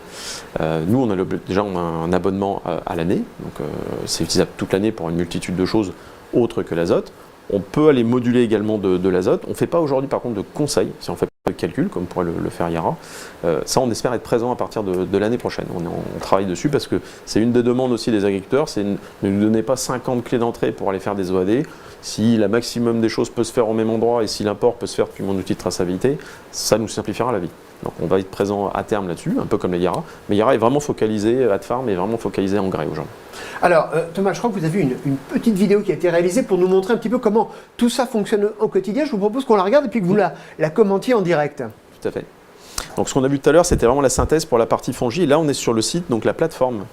Nous, on a un abonnement à l'année, donc c'est utilisable toute l'année pour une multitude de choses autres que l'azote. On peut aller moduler également de l'azote. On ne fait pas aujourd'hui par contre de conseils, si on fait pas de calcul, comme pourrait le faire Yara. Ça, on espère être présent à partir de l'année prochaine. On travaille dessus parce que c'est une des demandes aussi des agriculteurs, c'est ne nous donnez pas 50 clés d'entrée pour aller faire des OAD. Si la maximum des choses peut se faire au même endroit et si l'import peut se faire depuis mon outil de traçabilité, ça nous simplifiera la vie. Donc on va être présent à terme là-dessus, un peu comme les Yara. Mais Yara est vraiment focalisé, Adfarm est vraiment focalisé engrais aujourd'hui. Alors Thomas, je crois que vous avez une petite vidéo qui a été réalisée pour nous montrer un petit peu comment tout ça fonctionne au quotidien. Je vous propose qu'on la regarde et puis que vous la commentiez en direct. Tout à fait. Donc ce qu'on a vu tout à l'heure, c'était vraiment la synthèse pour la partie fongie. Et là, on est sur le site, donc la plateforme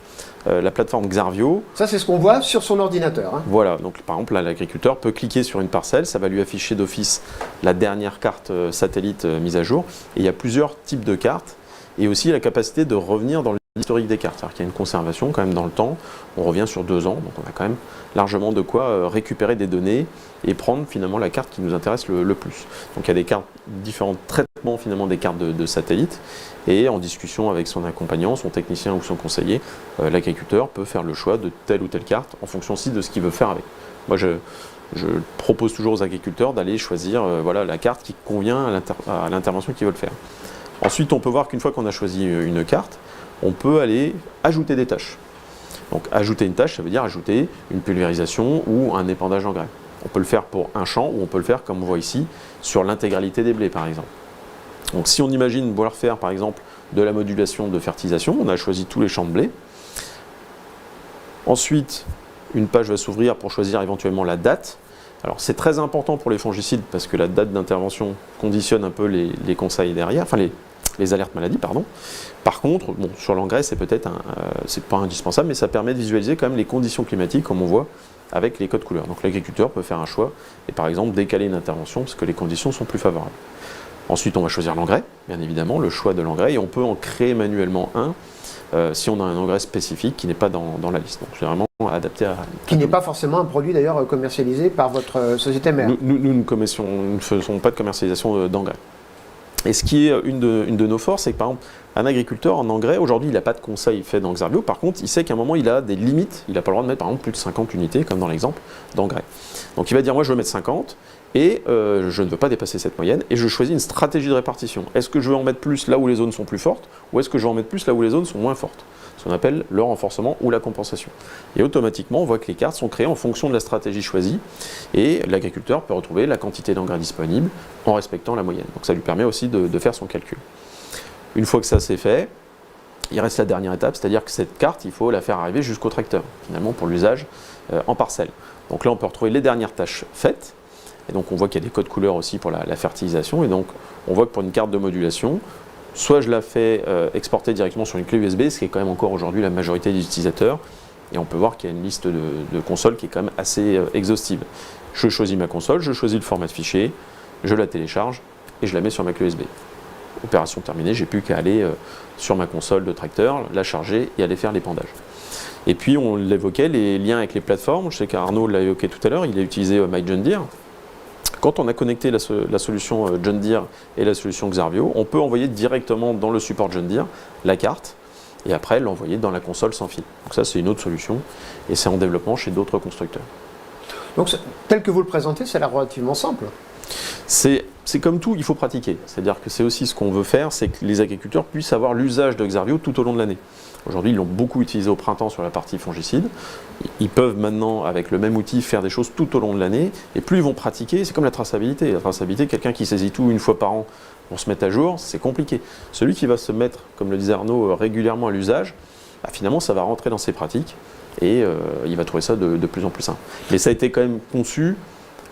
Xarvio. Ça, c'est ce qu'on voit sur son ordinateur. Voilà, donc par exemple, là, l'agriculteur peut cliquer sur une parcelle, ça va lui afficher d'office la dernière carte satellite mise à jour. Et il y a plusieurs types de cartes et aussi la capacité de revenir dans l'historique des cartes. C'est-à-dire qu'il y a une conservation quand même dans le temps. On revient sur 2 ans, donc on a quand même largement de quoi récupérer des données et prendre finalement la carte qui nous intéresse le plus. Donc il y a des cartes, différents traitements finalement des cartes de satellite et en discussion avec son accompagnant, son technicien ou son conseiller, l'agriculteur peut faire le choix de telle ou telle carte en fonction aussi de ce qu'il veut faire avec. Moi je propose toujours aux agriculteurs d'aller choisir la carte qui convient à l'intervention qu'ils veulent faire. Ensuite on peut voir qu'une fois qu'on a choisi une carte, on peut aller ajouter des tâches. Donc ajouter une tâche, ça veut dire ajouter une pulvérisation ou un épandage d'engrais. On peut le faire pour un champ ou on peut le faire, comme on voit ici, sur l'intégralité des blés par exemple. Donc si on imagine vouloir faire par exemple de la modulation de fertilisation, on a choisi tous les champs de blé. Ensuite, une page va s'ouvrir pour choisir éventuellement la date. Alors c'est très important pour les fongicides parce que la date d'intervention conditionne un peu les conseils derrière, enfin les alertes maladies, pardon. Par contre, sur l'engrais, c'est peut-être c'est pas indispensable, mais ça permet de visualiser quand même les conditions climatiques, comme on voit avec les codes couleurs. Donc l'agriculteur peut faire un choix et par exemple décaler une intervention parce que les conditions sont plus favorables. Ensuite, on va choisir l'engrais, bien évidemment, le choix de l'engrais, et on peut en créer manuellement un si on a un engrais spécifique qui n'est pas dans la liste. Donc c'est vraiment adapté à... Qui n'est pas forcément un produit d'ailleurs commercialisé par votre société mère. Nous ne faisons pas de commercialisation d'engrais. Et ce qui est une de nos forces, c'est que par exemple, un agriculteur en engrais, aujourd'hui, il n'a pas de conseil fait dans Xarvio. Par contre, il sait qu'à un moment, il a des limites. Il n'a pas le droit de mettre, par exemple, plus de 50 unités, comme dans l'exemple d'engrais. Donc, il va dire, moi, je veux mettre 50 et je ne veux pas dépasser cette moyenne. Et je choisis une stratégie de répartition. Est-ce que je veux en mettre plus là où les zones sont plus fortes ou est-ce que je veux en mettre plus là où les zones sont moins fortes? Ce qu'on appelle le renforcement ou la compensation. Et automatiquement, on voit que les cartes sont créées en fonction de la stratégie choisie et l'agriculteur peut retrouver la quantité d'engrais disponible en respectant la moyenne. Donc ça lui permet aussi de faire son calcul. Une fois que ça c'est fait, il reste la dernière étape, c'est-à-dire que cette carte, il faut la faire arriver jusqu'au tracteur, finalement pour l'usage en parcelle. Donc là, on peut retrouver les dernières tâches faites. Et donc on voit qu'il y a des codes couleurs aussi pour la fertilisation. Et donc on voit que pour une carte de modulation, soit je la fais exporter directement sur une clé USB, ce qui est quand même encore aujourd'hui la majorité des utilisateurs. Et on peut voir qu'il y a une liste de consoles qui est quand même assez exhaustive. Je choisis ma console, je choisis le format de fichier, je la télécharge et je la mets sur ma clé USB. Opération terminée, j'ai plus qu'à aller sur ma console de tracteur, la charger et aller faire l'épandage. Et puis on l'évoquait, les liens avec les plateformes. Je sais qu'Arnaud l'a évoqué tout à l'heure, il a utilisé My John Deere. Quand on a connecté la solution John Deere et la solution Xarvio, on peut envoyer directement dans le support John Deere la carte et après l'envoyer dans la console sans fil. Donc ça c'est une autre solution et c'est en développement chez d'autres constructeurs. Donc, tel que vous le présentez, ça a l'air relativement simple. C'est comme tout, il faut pratiquer. C'est-à-dire que c'est aussi ce qu'on veut faire, c'est que les agriculteurs puissent avoir l'usage de Xarvio tout au long de l'année. Aujourd'hui, ils l'ont beaucoup utilisé au printemps sur la partie fongicide. Ils peuvent maintenant, avec le même outil, faire des choses tout au long de l'année. Et plus ils vont pratiquer, c'est comme la traçabilité. La traçabilité, quelqu'un qui saisit tout une fois par an pour se mettre à jour, c'est compliqué. Celui qui va se mettre, comme le disait Arnaud, régulièrement à l'usage, bah, finalement, ça va rentrer dans ses pratiques et il va trouver ça de plus en plus simple. Mais ça a été quand même conçu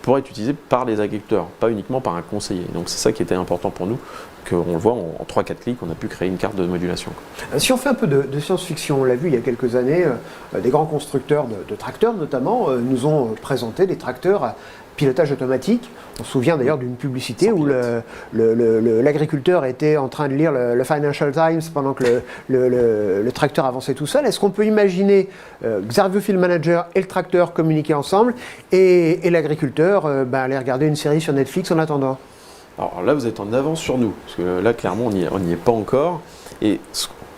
pour être utilisé par les agriculteurs, pas uniquement par un conseiller. Donc c'est ça qui était important pour nous, qu'on le voit en 3-4 clics, on a pu créer une carte de modulation. Si on fait un peu de science-fiction, on l'a vu il y a quelques années, des grands constructeurs de tracteurs notamment nous ont présenté des tracteurs à pilotage automatique. On se souvient d'ailleurs d'une publicité où l'agriculteur était en train de lire le Financial Times pendant que le tracteur avançait tout seul. Est-ce qu'on peut imaginer Xarvio Field Manager et le tracteur communiquer ensemble et l'agriculteur aller regarder une série sur Netflix en attendant? Alors là, vous êtes en avance sur nous, parce que là, clairement, on n'y est pas encore. Et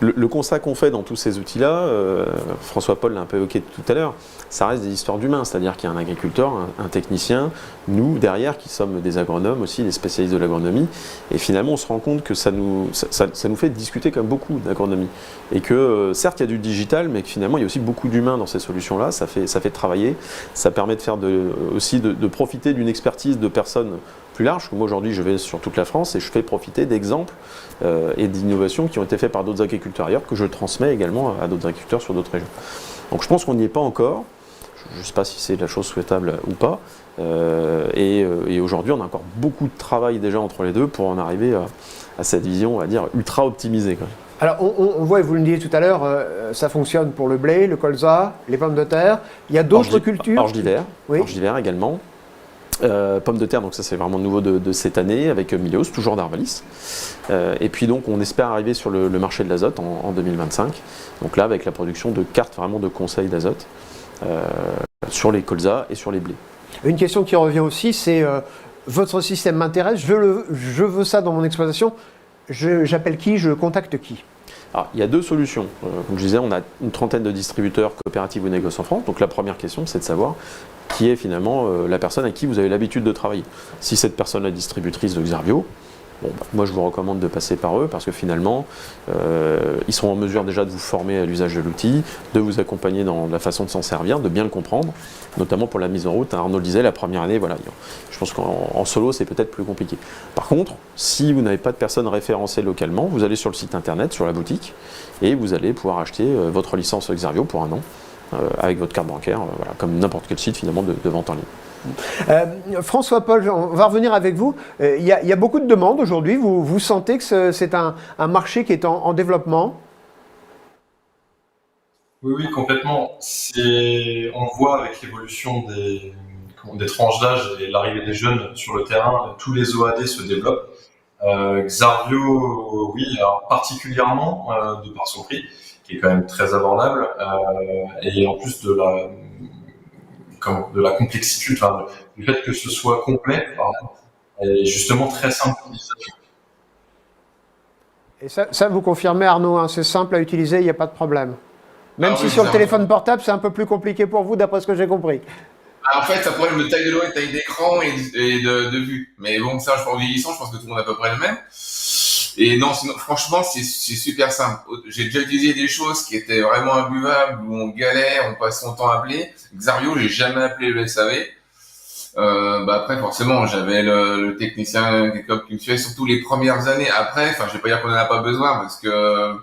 le constat qu'on fait dans tous ces outils-là, François Paul l'a un peu évoqué tout à l'heure, ça reste des histoires d'humains, c'est-à-dire qu'il y a un agriculteur, un technicien, nous derrière qui sommes des agronomes aussi, des spécialistes de l'agronomie, et finalement on se rend compte que ça nous fait discuter comme beaucoup d'agronomie, et que certes il y a du digital, mais que finalement il y a aussi beaucoup d'humains dans ces solutions-là, ça fait travailler, ça permet de faire aussi de profiter d'une expertise de personnes plus large. Moi aujourd'hui je vais sur toute la France et je fais profiter d'exemples et d'innovations qui ont été faites par d'autres agriculteurs ailleurs, que je transmets également à d'autres agriculteurs sur d'autres régions. Donc je pense qu'on n'y est pas encore, je ne sais pas si c'est la chose souhaitable ou pas, et aujourd'hui on a encore beaucoup de travail déjà entre les deux pour en arriver à cette vision, on va dire, ultra optimisée quand même. Alors on voit, et vous le disiez tout à l'heure, ça fonctionne pour le blé, le colza, les pommes de terre, il y a d'autres cultures. Orge d'hiver, oui. Orge d'hiver également. Pommes de terre, donc ça c'est vraiment nouveau de cette année avec Milios, toujours d'Arvalis. Et puis donc on espère arriver sur le marché de l'azote en 2025. Donc là avec la production de cartes vraiment de conseils d'azote sur les colzas et sur les blés. Une question qui revient aussi, c'est votre système m'intéresse, je veux ça dans mon exploitation, j'appelle qui, je contacte qui? Alors, il y a deux solutions. Comme je disais, on a une trentaine de distributeurs coopératifs ou négoces en France. Donc la première question, c'est de savoir qui est finalement la personne à qui vous avez l'habitude de travailler. Si cette personne est distributrice de Xarvio, moi je vous recommande de passer par eux parce que finalement, ils seront en mesure déjà de vous former à l'usage de l'outil, de vous accompagner dans la façon de s'en servir, de bien le comprendre, notamment pour la mise en route. Arnaud le disait, la première année, voilà, je pense qu'en solo, c'est peut-être plus compliqué. Par contre, si vous n'avez pas de personne référencée localement, vous allez sur le site internet, sur la boutique, et vous allez pouvoir acheter votre licence Xarvio pour un an, avec votre carte bancaire, voilà, comme n'importe quel site finalement de vente en ligne. François Paul, on va revenir avec vous. Il y a beaucoup de demandes aujourd'hui. Vous sentez que c'est un marché qui est en développement? Oui, complètement. On voit avec l'évolution des tranches d'âge et l'arrivée des jeunes sur le terrain, tous les OAD se développent. Xarvio, oui, alors particulièrement de par son prix, qui est quand même très abordable, et en plus de la complexité, enfin, du fait que ce soit complet, et justement très simple d'utilisation. Et ça vous confirmez, Arnaud, hein, c'est simple à utiliser, il n'y a pas de problème. Même si sur le téléphone portable, c'est un peu plus compliqué pour vous, d'après ce que j'ai compris. En fait, ça problème de taille de doigt, taille d'écran et de vue. Mais bon, ça, je pense, en vieillissant, je pense que tout le monde a à peu près le même. Et non, sinon, franchement, c'est super simple. J'ai déjà utilisé des choses qui étaient vraiment imbuvables, où on galère, on passe son temps à appeler. Xarvio, j'ai jamais appelé le SAV. Après, forcément, j'avais le technicien qui me suivait, surtout les premières années. Après, enfin, je vais pas dire qu'on en a pas besoin, parce que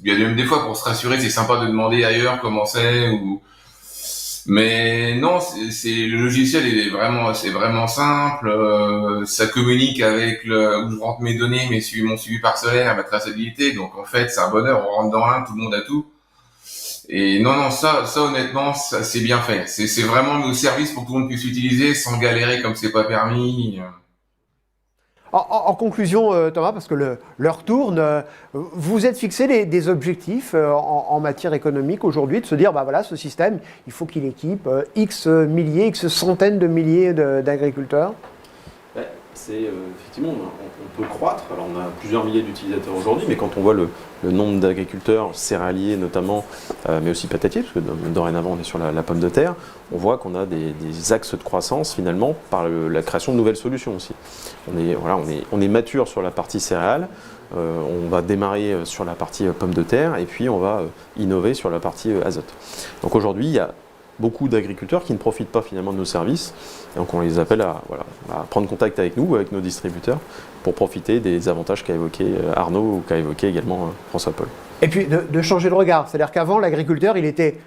il y a même des fois, pour se rassurer, c'est sympa de demander ailleurs comment c'est, mais non, le logiciel, c'est vraiment simple. Ça communique avec où je rentre mes données, mon suivi parcellaire, ma traçabilité. Donc en fait, c'est un bonheur. On rentre dans l'un, tout le monde a tout. Et non, ça honnêtement, ça c'est bien fait. C'est vraiment nos services pour que tout le monde puisse l'utiliser sans galérer comme c'est pas permis. En conclusion, Thomas, parce que l'heure tourne, vous êtes fixé des objectifs en matière économique aujourd'hui, de se dire, voilà, ce système, il faut qu'il équipe X milliers, X centaines de milliers d'agriculteurs? effectivement, on peut croître. Alors, on a plusieurs milliers d'utilisateurs aujourd'hui, mais quand on voit le nombre d'agriculteurs céréaliers notamment, mais aussi patatiers, parce que dorénavant on est sur la pomme de terre, on voit qu'on a des axes de croissance finalement par la création de nouvelles solutions aussi. On est mature sur la partie céréales, on va démarrer sur la partie pomme de terre et puis on va innover sur la partie azote. Donc aujourd'hui, il y a beaucoup d'agriculteurs qui ne profitent pas finalement de nos services. Et donc on les appelle à prendre contact avec nous ou avec nos distributeurs pour profiter des avantages qu'a évoqué Arnaud ou qu'a évoqué également François-Paul. Et puis de changer de regard. C'est-à-dire qu'avant, l'agriculteur, il était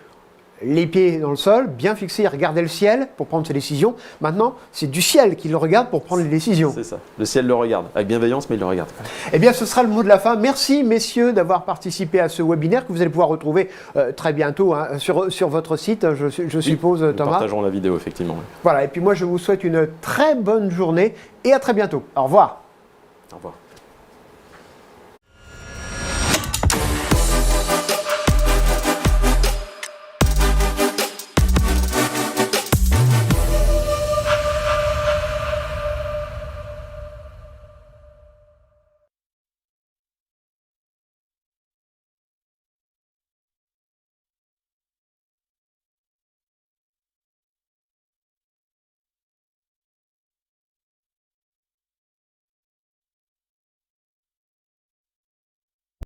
les pieds dans le sol, bien fixé, il regardait le ciel pour prendre ses décisions. Maintenant, c'est du ciel qu'il regarde pour prendre les décisions. C'est ça. Le ciel le regarde, avec bienveillance, mais il le regarde. Eh bien, ce sera le mot de la fin. Merci, messieurs, d'avoir participé à ce webinaire que vous allez pouvoir retrouver très bientôt sur votre site, je suppose, Nous Thomas. partageons la vidéo, effectivement. Oui. Voilà, et puis moi, je vous souhaite une très bonne journée et à très bientôt. Au revoir. Au revoir.